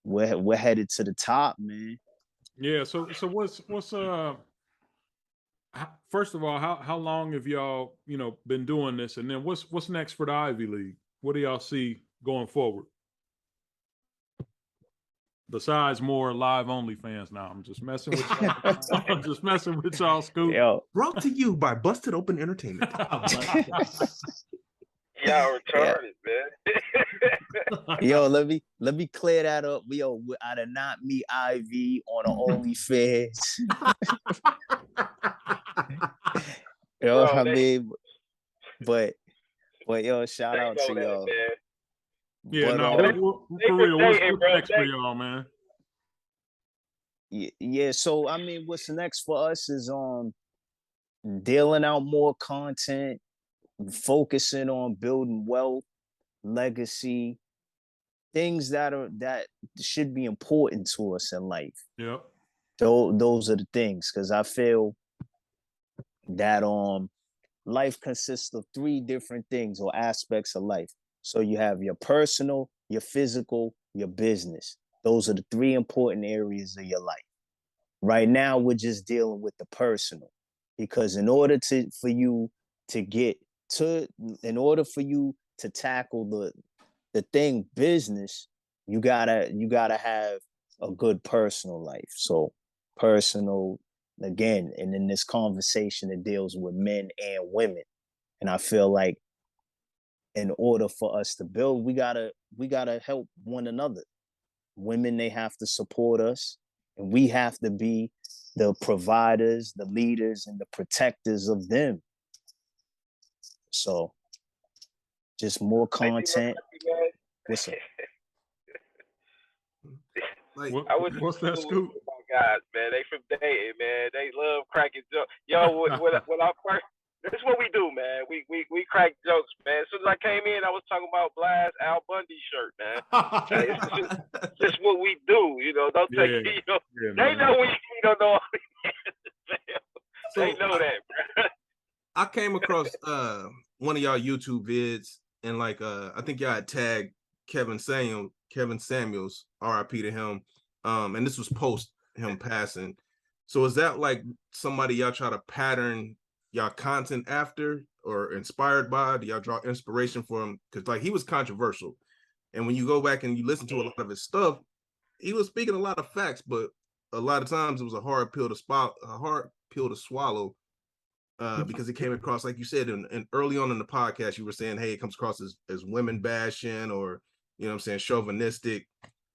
E: we're headed to the top, man.
F: Yeah. So what's first of all, how long have y'all, you know, been doing this? And then what's next for the Ivy League? What do y'all see going forward? Besides more live only fans now. I'm just messing with y'all. I'm just messing with y'all, Scoop.
E: Yo.
C: Brought to you by Busted Open Entertainment.
D: Y'all retarded, man.
E: Yo, let me clear that up. Yo, I did not meet IV on an OnlyFans. Yo,
D: Bro,
E: I mean, but yo, shout out to
D: that,
E: y'all.
D: Man.
F: Yeah,
E: But,
F: no, for real, what's next for y'all, man?
E: Yeah, so I mean, what's next for us is dealing out more content, focusing on building wealth, legacy, things that should be important to us in life.
F: Yep.
E: Those are the things, because I feel that life consists of 3 different things or aspects of life. So you have your personal, your physical, your business. Those are the 3 important areas of your life. Right now, we're just dealing with the personal, because in order for you to tackle the thing business, you gotta have a good personal life. So personal, again, and in this conversation, it deals with men and women. And I feel like in order for us to build, we gotta help one another. Women, they have to support us, and we have to be the providers, the leaders, and the protectors of them. So just more content. What's up?
C: Like,
F: what's that, Scoop?
D: Oh my God, man, they from Dayton, man. They love cracking jokes. Yo, when I first, this is what we do, man. We crack jokes, man. As soon as I came in, I was talking about Blast Al Bundy shirt, man. It's just what we do, you know. Don't take it, you know. They know we don't know. They know that, bro.
C: I came across one of y'all YouTube vids, and like I think y'all had tagged Kevin Samuels, RIP to him. And this was post him passing. So is that like somebody y'all try to pattern y'all content after or inspired by? Do y'all draw inspiration from? Because like he was controversial, and when you go back and you listen to a lot of his stuff, he was speaking a lot of facts, but a lot of times it was a hard pill to swallow. Because it came across, like you said, and early on in the podcast, you were saying, hey, it comes across as women bashing, or you know what I'm saying, chauvinistic?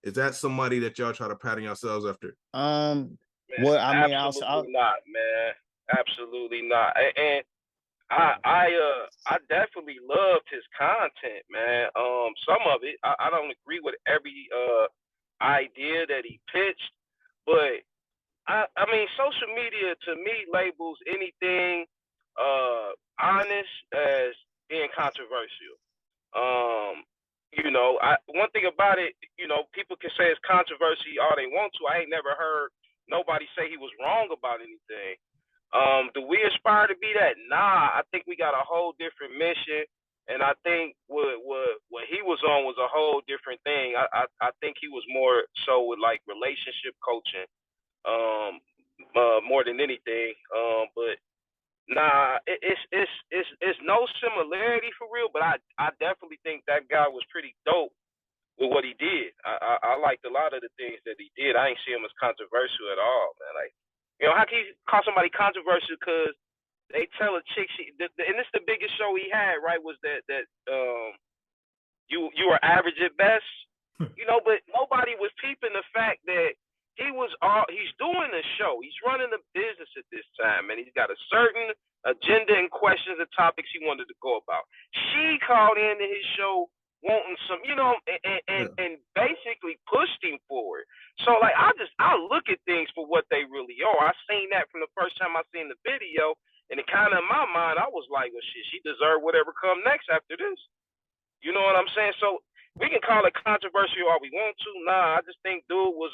C: Is that somebody that y'all try to pattern yourselves after?
D: Man,
E: Well, I mean,
D: absolutely not, man. Absolutely not. And I definitely loved his content, man. Some of it, I don't agree with every idea that he pitched, but I mean, social media to me labels anything honest as being controversial. One thing about it, people can say it's controversy all they want to. I ain't never heard nobody say he was wrong about anything. Do we aspire to be that? Nah, I think we got a whole different mission, and I think what he was on was a whole different thing. I think he was more so with like relationship coaching, more than anything. But nah, it's no similarity for real. But I definitely think that guy was pretty dope with what he did. I liked a lot of the things that he did. I ain't see him as controversial at all, man. Like, how can you call somebody controversial because they tell a chick and this the biggest show he had, right? Was that you were average at best, but nobody was peeping the fact that he's doing a show. He's running a business at this time, and he's got a certain agenda and questions and topics he wanted to go about. She called into his show wanting some, and basically pushed him forward. So like I look at things for what they really are. I seen that from the first time I seen the video, and it kind of in my mind I was like, well, shit, she deserved whatever come next after this. You know what I'm saying? So we can call it controversial all we want to. Nah, I just think dude was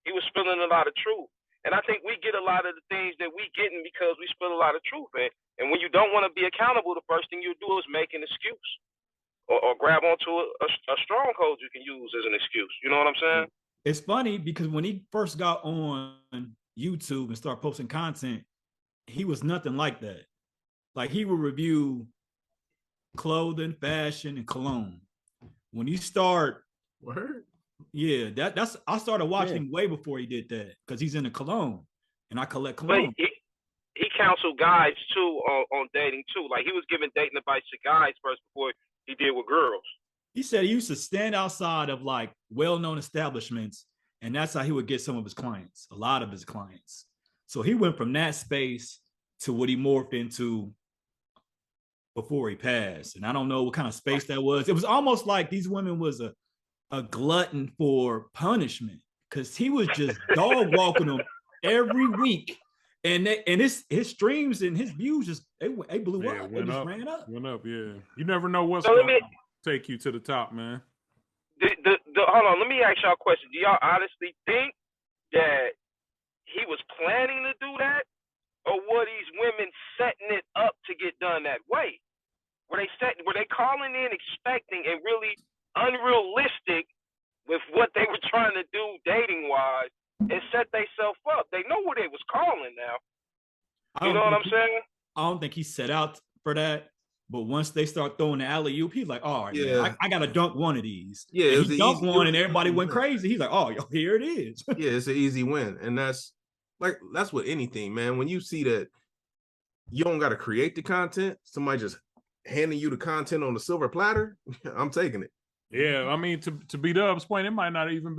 D: he was spilling a lot of truth. And I think we get a lot of the things that we getting because we spill a lot of truth. And when you don't want to be accountable, the first thing you do is make an excuse. Or grab onto a stronghold you can use as an excuse. You know what I'm saying?
G: It's funny because when he first got on YouTube and started posting content, he was nothing like that. Like he would review clothing, fashion, and cologne. When you start, yeah, that's I started watching him way before he did that because he's into cologne, and I collect cologne.
D: But he counseled guys too on dating too. Like he was giving dating advice to guys first before he did with girls.
G: He said he used to stand outside of like well-known establishments, and that's how he would get some of his clients, a lot of his clients. So he went from that space to what he morphed into before he passed. And I don't know what kind of space that was. It was almost like these women was a glutton for punishment because he was just dog walking them every week. And his streams and his views just they blew up. They just ran up.
F: Went up, yeah. You never know what's going to take you to the top, man.
D: Hold on, let me ask y'all a question. Do y'all honestly think that he was planning to do that, or were these women setting it up to get done that way? Were they calling in expecting and really unrealistic with what they were trying to do dating wise? And set themselves up. They know where they was calling now. You know what I'm saying?
G: I don't think he set out for that. But once they start throwing the alley-oop, he's like, all right, man, I got to dunk one of these.
C: Yeah,
G: and he dunked one and everybody went crazy. He's like, oh, here it is.
C: Yeah, it's an easy win. And that's with anything, man. When you see that you don't got to create the content, somebody just handing you the content on the silver platter, I'm taking it.
F: Yeah, I mean, to be Dub's point, he might not even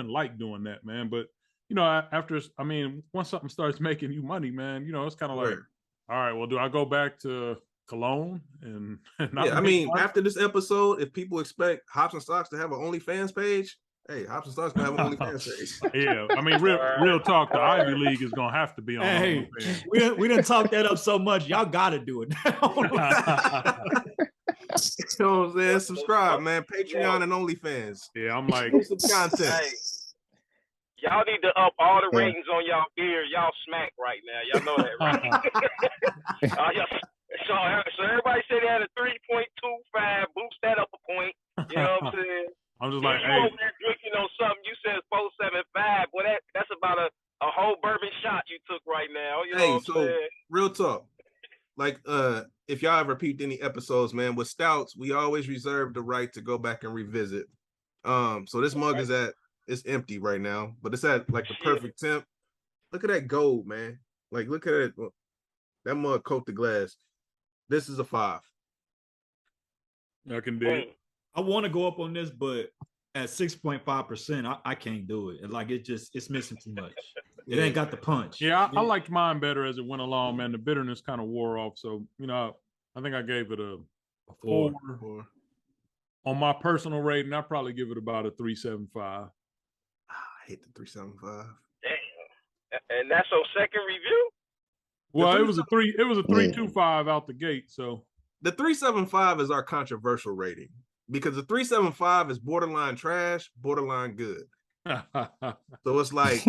F: like doing that, man. But once something starts making you money, man, it's kind of like, all right, well, do I go back to cologne and not money?
C: After this episode, if people expect Hops and Stocks to have an OnlyFans page, hey, Hops and Stocks can have an OnlyFans page.
F: Yeah, I mean, real talk, the Ivy League is gonna have to be on.
G: Hey, we didn't talk that up so much. Y'all got to do it now.
C: You know what I'm saying? Subscribe, man. Patreon and OnlyFans.
F: Yeah, I'm like
C: some content.
D: Hey, y'all need to up all the ratings on y'all beer. Y'all smack right now. Y'all know that, right? So everybody said they had a 3.25. Boost that up a point. You know what I'm saying?
F: I'm just like,
D: you
F: hey,
D: over there drinking on something. You said 4.75. Well, that's about a whole bourbon shot you took right now. You know what I'm saying?
C: Real talk. Like, if y'all ever peeped any episodes, man, with stouts, we always reserve the right to go back and revisit. So this mug it's empty right now, but it's at like the perfect temp. Look at that gold, man. Like, look at it. That mug coat the glass. This is a 5.
F: I can dig it.
G: I want to go up on this, but at 6.5%, I can't do it. Like it's missing too much. It ain't got the punch.
F: Yeah, I liked mine better as it went along, man. The bitterness kind of wore off. So, I think I gave it a 4. On my personal rating, I probably give it about a 3.75.
C: I hate the 3.75.
D: Damn. And that's on second review?
F: Well, it was a 3.25 out the gate. So
C: the 3.75 is our controversial rating because the 3.75 is borderline trash, borderline good. So it's like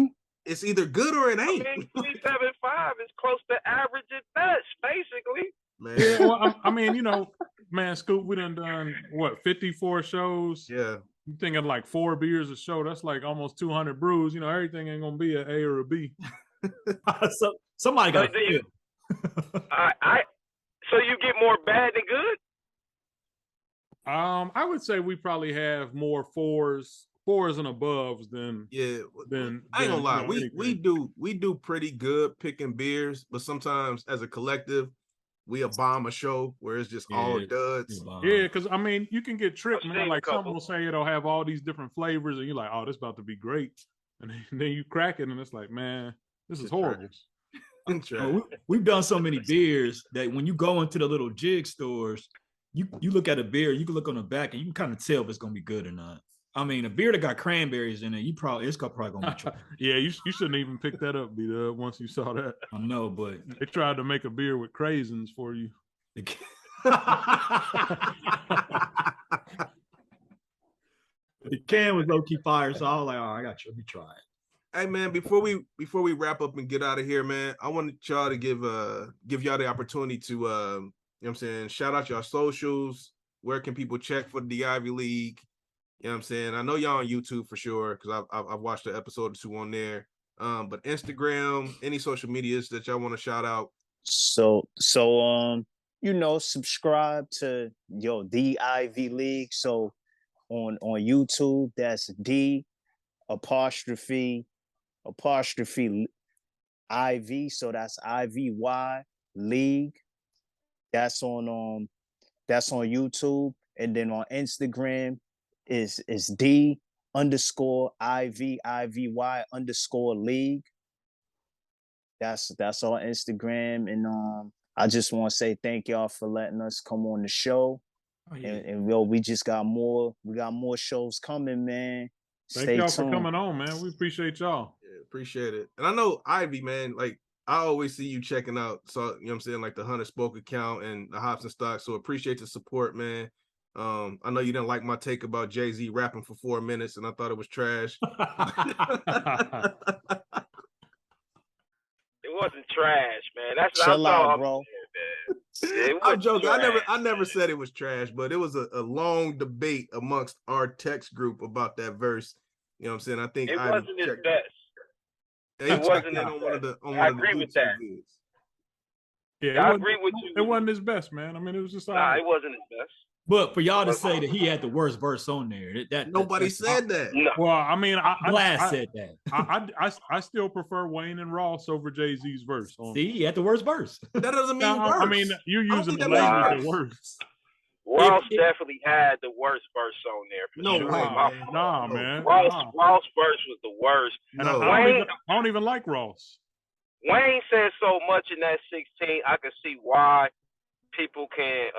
C: it's either good or it ain't.
D: I mean, 3.75 is close to average at best, basically.
C: Man.
F: Yeah, well, I mean, man, Scoop, we done what, 54 shows?
C: Yeah.
F: You thinking like 4 beers a show? That's like almost 200 brews. Everything ain't gonna be an A or a B.
G: So somebody got
D: So you get more bad than good?
F: I would say we probably have more fours and aboves than
C: I ain't gonna lie. We do pretty good picking beers, but sometimes as a collective, we a bomb a show where it's just all duds.
F: Yeah, because I mean, you can get tricked, man. Like some will say it'll have all these different flavors, and you're like, oh, this about to be great. And then you crack it, and it's like, man, this is horrible.
G: We've done so many beers that when you go into the little jig stores, you look at a beer, you can look on the back, and you can kind of tell if it's gonna be good or not. I mean, a beer that got cranberries in it, it's probably gonna be trouble.
F: Yeah, you shouldn't even pick that up, B-Dub, once you saw that.
G: I know, but
F: they tried to make a beer with craisins for you.
G: The can was low-key fire, so I was like, oh, I got you. Let me try it.
C: Hey man, before we wrap up and get out of here, man, I wanted y'all to give y'all the opportunity to you know what I'm saying, shout out y'all socials. Where can people check for the Ivy League? You know what I'm saying? I know y'all on YouTube for sure because I've watched an episode or two on there. But Instagram, any social medias that y'all want to shout out?
E: So subscribe to the Ivy League. So on YouTube, that's D apostrophe IV. So that's IVY League. That's on YouTube, and then on Instagram is D _ IVIVY _ league. That's on Instagram, and I just want to say thank y'all for letting us come on the show. Oh, yeah. And we just got more shows coming, man.
F: Thank y'all for coming on, man. We appreciate y'all.
C: Yeah, appreciate it. And I know Ivy, man, like I always see you checking out, so you know what I'm saying, like the Hunter Spoke account and the Hops and Stock. So appreciate the support, man. I know you didn't like my take about Jay-Z rapping for 4 minutes, and I thought it was trash.
D: It wasn't trash, man. That's
E: chill out, bro.
C: I'm joking. I never said it was trash, but it was a long debate amongst our text group about that verse. You know what I'm saying? I think
D: it wasn't his best.
C: It wasn't on one of the.
D: I agree with that.
F: Yeah, I agree with you. It wasn't his best, man. I mean, it was just.
D: It wasn't his best.
G: But for y'all to say that he had the worst verse on there,
C: nobody said that.
D: No.
F: Well, I mean,
G: Glass said that.
F: I still prefer Wayne and Ross over Jay-Z's verse.
G: See, he had the worst verse.
C: That doesn't mean worse.
F: I mean, you're using the language the worst.
D: Ross definitely had the worst verse on there.
C: No
D: sure.
C: way,
F: Nah, man.
D: Ross' verse was the worst.
F: And I don't even like Ross.
D: Wayne said so much in that 16. I can see why people can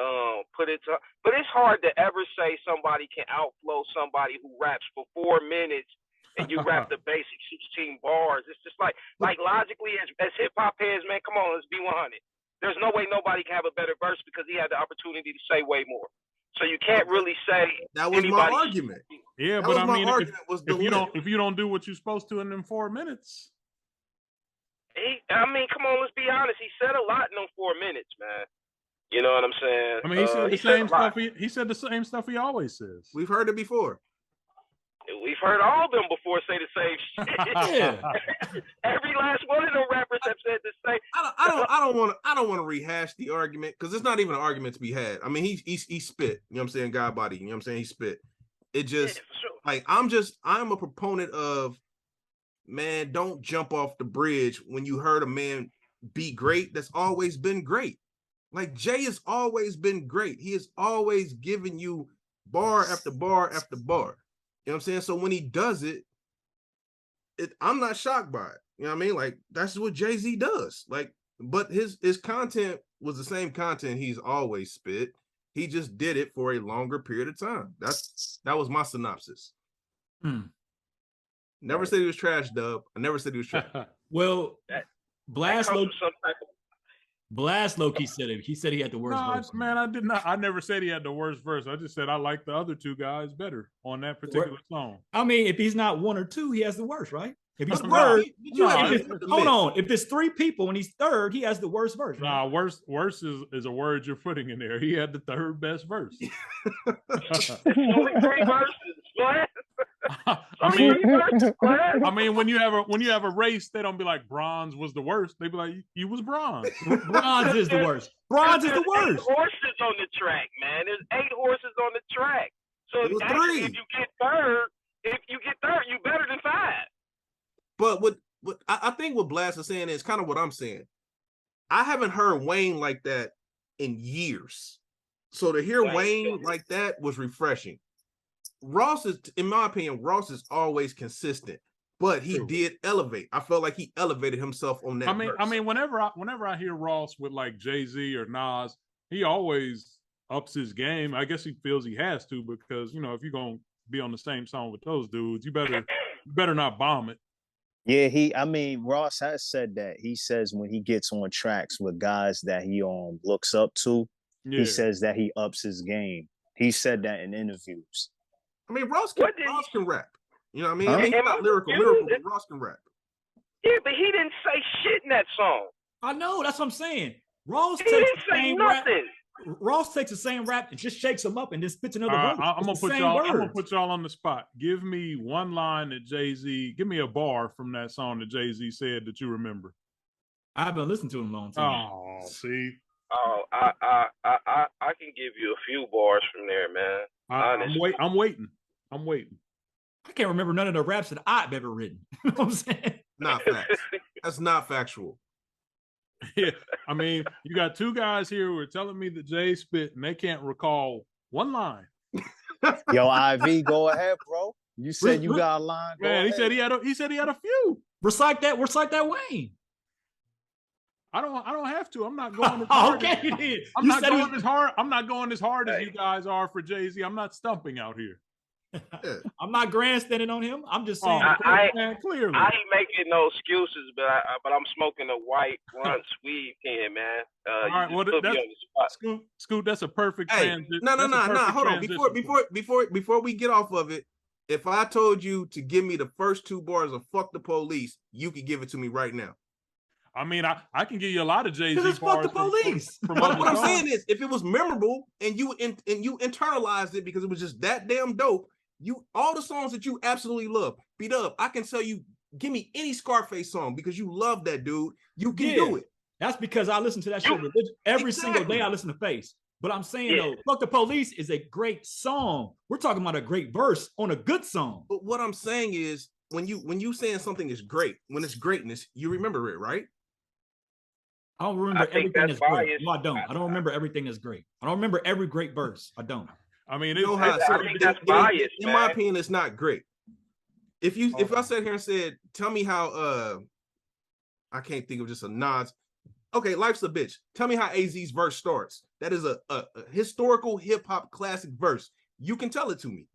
D: put it to, but it's hard to ever say somebody can outflow somebody who raps for 4 minutes and you rap the basic 16 bars. It's just like logically as hip hop heads, man, come on, let's be 100. There's no way nobody can have a better verse because he had the opportunity to say way more. So you can't really say
C: that was my argument.
F: Yeah, but I mean, if you don't do what you're supposed to in them 4 minutes.
D: Come on, let's be honest. He said a lot in them 4 minutes, man. You know what I'm saying?
F: I mean, he said the same stuff. He said the same stuff he always says.
C: We've heard it before.
D: We've heard all of them before say the same shit. Every last one of them rappers have said the same.
C: I don't want to rehash the argument because it's not even an argument to be had. I mean, he spit. You know what I'm saying? God body. You know what I'm saying? He spit. It just like I'm a proponent of, man, don't jump off the bridge when you heard a man be great. That's always been great. Like Jay has always been great. He has always given you bar after bar after bar. You know what I'm saying? So when he does it, I'm not shocked by it. You know what I mean? Like, that's what Jay-Z does. Like, but his content was the same content he's always spit. He just did it for a longer period of time. That was my synopsis. Never said he was trash, Dub. I never said he was trash.
G: Well, Blast low,
D: some type of
G: Blast low-key said it. He said he had the worst verse.
F: Man, I did not. I never said he had the worst verse. I just said I like the other two guys better on that particular song.
G: I mean, if he's not one or two, he has the worst, right? If he's
F: No,
G: third,
F: no,
G: hold on. If there's three people and he's third, he has the worst verse. Right?
F: Nah, worse is a word you're putting in there. He had the third best verse.
D: it's only 3 verses. What?
F: I mean, when you have a race, they don't be like bronze was the worst. They be like you was bronze.
G: Bronze is the worst. Bronze is the worst.
D: 8 horses on the track, man. There's 8 horses on the track. So actually, if you get third, you better than 5.
C: But what I think what Blast is saying is kind of what I'm saying. I haven't heard Wayne like that in years. So to hear Wayne like that was refreshing. Ross is, in my opinion, Ross is always consistent, but he did elevate. I felt like he elevated himself on that.
F: I mean, whenever I hear Ross with like Jay-Z or Nas, he always ups his game. I guess he feels he has to because, you know, if you're gonna be on the same song with those dudes, you better not bomb it.
E: Yeah, Ross has said that. He says when he gets on tracks with guys that he looks up to, he says that he ups his game. He said that in interviews.
C: I mean, Ross can rap. You know what I mean? He's not lyrical, but Ross can rap.
D: Yeah, but he didn't say shit in that song.
G: I know, that's what I'm saying. Ross
D: takes the same nothing.
G: Ross takes the same rap and just shakes him up and then spits another verse.
F: I'm gonna put y'all on the spot. Give me one line that Jay-Z, give me a bar from that song that Jay-Z said that you remember.
G: I haven't listened to him in a long time.
F: Oh, see.
D: Oh, I can give you a few bars from there, man.
F: I'm waiting.
G: I can't remember none of the raps that I've ever written. You know what I'm saying?
C: Not facts. That's not factual.
F: Yeah, I mean, you got two guys here who are telling me that Jay spit and they can't recall one line.
E: Yo, IV, go ahead, bro. You said you got a line.
F: Man, he said he had a few.
G: Recite that Wayne.
F: I don't have to. I'm not going as hard.
G: Okay, you did.
F: I'm not going as hard as you guys are for Jay-Z. I'm not stumping out here.
G: I'm not grandstanding on him. I'm just saying.
F: Clearly.
D: I ain't making no excuses, but I'm smoking a white blunt weed can, man.
F: All right, well, that's Scoot. That's a perfect transition.
C: No. Hold on. Before we get off of it, if I told you to give me the first 2 bars of "Fuck the Police," you could give it to me right now.
F: I mean, I can give you a lot of Jay-Z bars.
G: Fuck the police.
C: But what I'm saying is, if it was memorable and you internalized it because it was just that damn dope, all the songs that you absolutely love, beat up. I can tell you, give me any Scarface song because you love that dude. You can do it.
G: That's because I listen to that shit every single day. I listen to Face. But I'm saying though, "Fuck the Police" is a great song. We're talking about a great verse on a good song.
C: But what I'm saying is, when you saying something is great, when it's greatness, you remember it, right?
G: I don't remember everything that's great. No, I don't. I don't remember everything that's great. I don't remember every great verse. I don't.
F: I mean,
D: I think that's biased.
C: In my opinion, it's not great. If I sat here and said, "Tell me how," I can't think of just a Nas. Okay, "Life's a Bitch." Tell me how AZ's verse starts. That is a historical hip hop classic verse. You can tell it to me.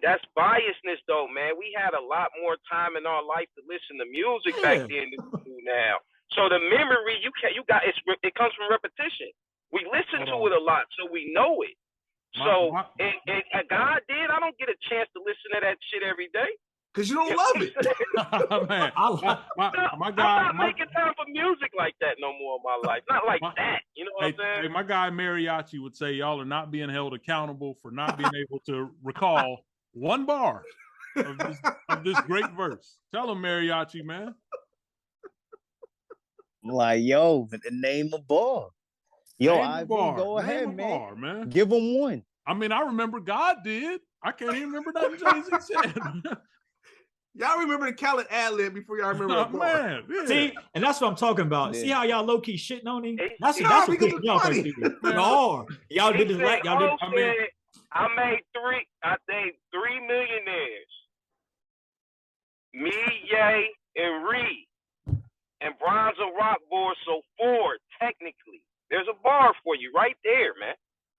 D: That's biasness, though, man. We had a lot more time in our life to listen to music back then than we do now. So the memory it comes from repetition. We listen to it a lot, so we know it. And God did. I don't get a chance to listen to that shit every day
C: because you don't love it.
F: Man,
D: I'm not making time for music like that no more in my life. Not like that. You know what I'm saying?
F: Hey, my guy Mariachi would say y'all are not being held accountable for not being able to recall one bar of this great verse. Tell him, Mariachi, man.
E: Like, yo, name a bar. Yo, IV, go ahead, man. Give him one.
F: I mean, I remember God did. I can't even remember nothing Jay-Z said.
C: Y'all remember the Khaled ad-lib before y'all remember the bar.
F: Man, yeah.
G: See, and that's what I'm talking about. Yeah. See how y'all low-key shitting on him? That's what pissed me off right there. No, y'all did this.
D: I made three millionaires. Me, Ye, and Reed. And bronze and rock board, so 4 technically. There's a bar for you right there, man.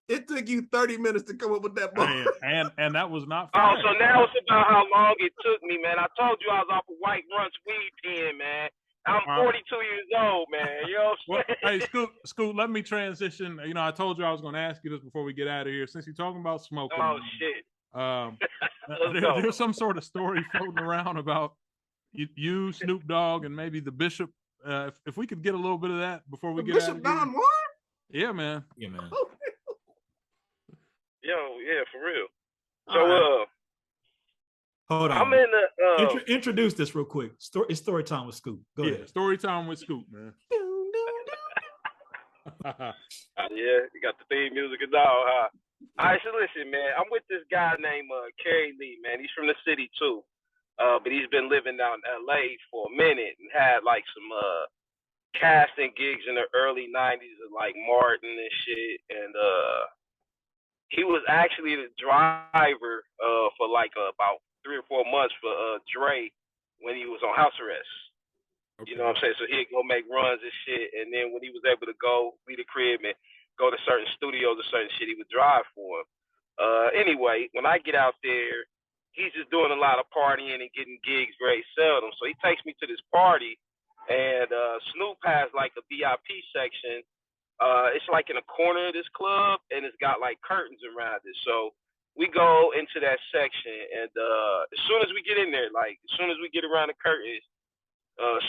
C: It took you 30 minutes to come up with that bar.
F: And that was not
D: Oh,
F: fair.
D: so now it's about how long it took me, man. I told you I was off a White Runts weed pen, man. I'm 42 years old, man. You know what I'm saying?
F: Hey, Scoot, let me transition. You know, I told you I was going to ask you this before we get out of here. Since you're talking about smoking.
D: Oh, shit.
F: There's some sort of story floating around about you, Snoop Dogg, and maybe the Bishop. If we could get a little bit of that before we get
C: Bishop
F: out of here.
C: Don Juan?
F: Yeah, man.
G: Yeah, man.
D: Yo, yeah, for real. So,
G: hold on.
D: I'm in the
G: introduce this real quick. It's story time with Scoop. Go ahead.
F: Story time with Scoop, man.
D: yeah, you got the theme music and all, huh? All right, so listen, man. I'm with this guy named Kerry Lee, man. He's from the city too, but he's been living out in LA for a minute and had like some casting gigs in the early '90s of like Martin and shit, and he was actually the driver for like about 3 or 4 months for Dre when he was on house arrest. Okay. You know what I'm saying? So he'd go make runs and shit, and then when he was able to go leave the crib and go to certain studios or certain shit, he would drive for him. Anyway, when I get out there, he's just doing a lot of partying and getting gigs very seldom. So he takes me to this party, and Snoop has like a VIP section. It's like in a corner of this club, and it's got like curtains around it. So we go into that section, and as soon as we get in there, like as soon as we get around the curtains,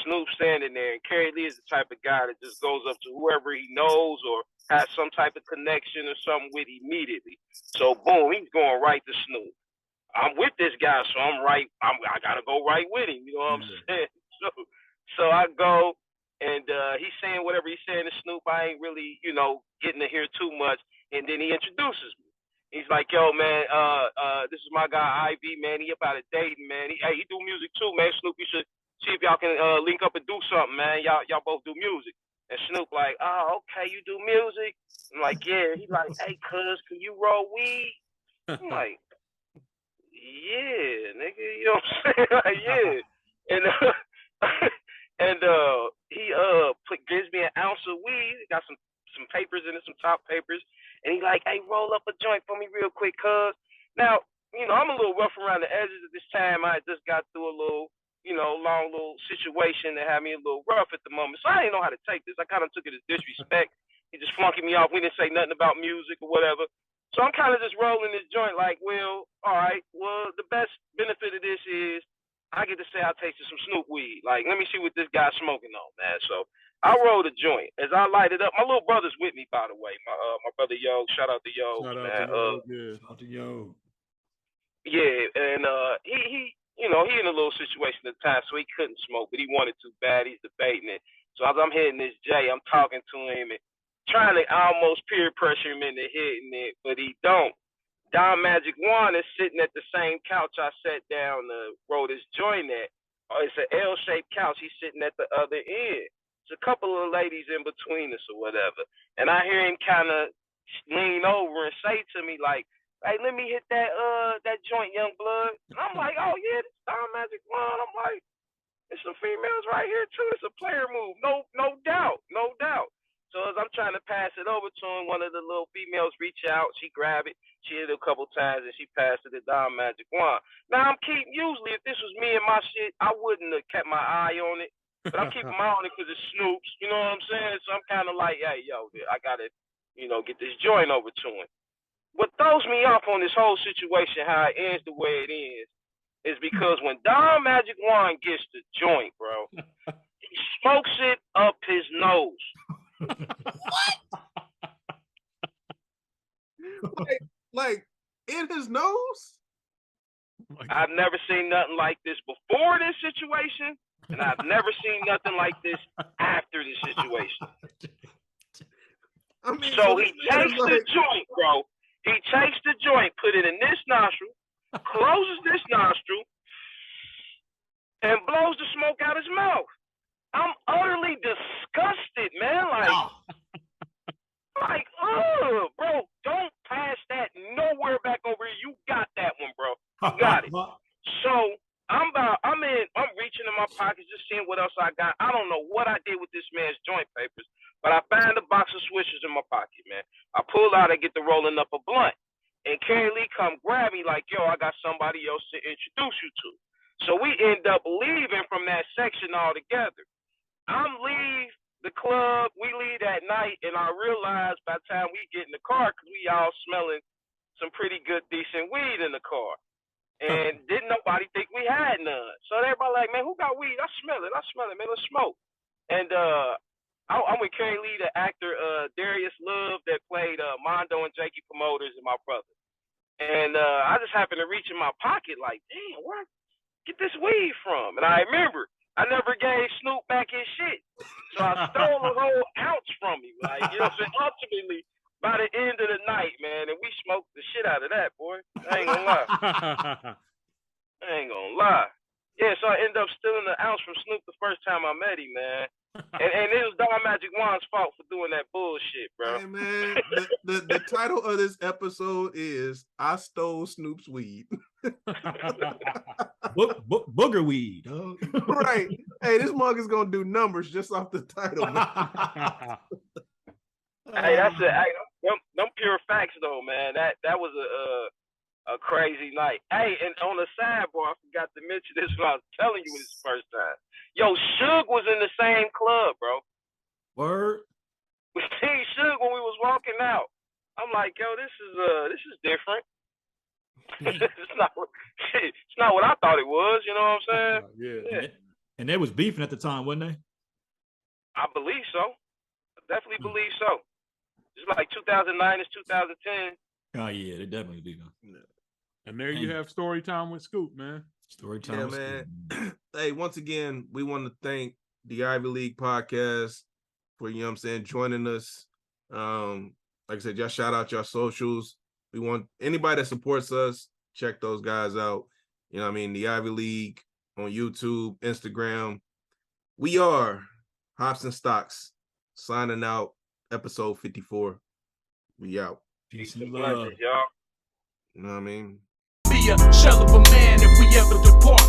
D: Snoop standing there, and Kerry Lee is the type of guy that just goes up to whoever he knows or has some type of connection or something with immediately. So boom, he's going right to Snoop. I'm with this guy, so I gotta go right with him. You know what I'm saying? So I go. And he's saying whatever he's saying to Snoop. I ain't really, getting to hear too much. And then he introduces me. He's like, yo, man, this is my guy, Ivy, man. He about a dating, man. He do music too, man. Snoop, you should see if y'all can link up and do something, man. Y'all both do music. And Snoop like, oh, okay, you do music? I'm like, yeah. He's like, hey, cuz, can you roll weed? I'm like, yeah, nigga. You know what I'm saying? Like, yeah. And And he gives me an ounce of weed. He got some papers in it, some top papers. And he like, hey, roll up a joint for me real quick, cuz. Now, I'm a little rough around the edges at this time. I just got through a little, long little situation that had me a little rough at the moment. So I didn't know how to take this. I kind of took it as disrespect. He just flunking me off. We didn't say nothing about music or whatever. So I'm kind of just rolling this joint like, well, all right, well, the best benefit of this is I get to say I tasted some Snoop weed. Like, let me see what this guy's smoking on, man. So I rolled a joint. As I light it up, my little brother's with me, by the way. My brother Yo, shout out to Yo.
F: Shout out to Yo.
D: Yeah, and he in a little situation at the time, so he couldn't smoke, but he wanted to bad. He's debating it. So as I'm hitting this J, I'm talking to him and trying to almost peer pressure him into hitting it, but he don't. Don Magic Juan is sitting at the same couch I sat down to roll this joint at. It's an L-shaped couch. He's sitting at the other end. There's a couple of ladies in between us or whatever. And I hear him kind of lean over and say to me like, hey, let me hit that joint, young blood. And I'm like, oh, yeah, this Don Magic Juan. I'm like, there's some females right here, too. It's a player move. No doubt. So as I'm trying to pass it over to him, one of the little females reach out. She grab it. She hit it a couple times, and she passed it to Don Magic Juan. Now, usually if this was me and my shit, I wouldn't have kept my eye on it. But I'm keeping my eye on it because it's Snoop's. You know what I'm saying? So I'm kind of like, hey, yo, I got to, get this joint over to him. What throws me off on this whole situation, how it ends the way it is because when Don Magic Juan gets the joint, bro, he smokes it up his nose.
C: like in his nose?
D: I've never seen nothing like this before this situation, and I've never seen nothing like this after this situation. So he takes the joint, bro. He takes the joint, put it in this nostril, closes this nostril, and blows the smoke out his mouth. I'm utterly disgusted, man. Like, bro, don't pass that nowhere back Got it. So I'm reaching in my pockets, just seeing what else I got. I don't know what I did with this man's joint papers, but I found a box of swishers in my pocket, man. I pull out and get to rolling up a blunt. And Carrie Lee come grab me like, yo, I got somebody else to introduce you to. So we end up leaving from that section altogether. I'm leave the club, we leave that night, and I realize by the time we get in the car, because we all smelling some pretty good, decent weed in the car. And didn't nobody think we had none. So everybody like, man, who got weed? I smell it, man, let's smoke. And I'm with Carrie Lee, the actor Darius Love that played Mondo and Jakey Promoters and my brother. And I just happened to reach in my pocket like, damn, where I get this weed from? And I remember I never gave Snoop back his shit. So I stole a whole ounce from him. Like, you know what I'm saying? Ultimately, by the end of the night, man, and we smoked the shit out of that, boy. I ain't gonna lie. Yeah, so I ended up stealing an ounce from Snoop the first time I met him, man. And it was Dog Magic Juan's fault for doing that bullshit, bro.
C: Hey, man, the title of this episode is I Stole Snoop's Weed.
G: Booger weed.
C: Right. Hey, this mug is going to do numbers just off the title.
D: Hey, that's it. Hey, them pure facts, though, man. That was a crazy night. Hey, and on the sidebar, I forgot to mention this when I was telling you this first time. Yo, Suge was in the same club, bro.
G: Word.
D: We seen Suge when we was walking out. I'm like, yo, this is different. it's not what I thought it was. You know what I'm saying?
F: Yeah.
G: And they was beefing at the time, wasn't they?
D: I believe so. I definitely believe so. It's like 2009 is 2010.
G: Oh yeah, they definitely beefing.
F: And there you have story time with Scoop, man.
G: Story time,
C: yeah, man. Hey, once again, we want to thank the Ivy League podcast for, you know what I'm saying, joining us. Like I said, y'all shout out your socials. We want anybody that supports us, check those guys out. You know what I mean? The Ivy League on YouTube, Instagram. We are Hops and Stocks signing out, episode 54. We out.
G: Peace
D: and
G: and
D: love,
G: love.
D: y'all.
C: You know what I mean?
B: Be a shell of a man if we ever depart.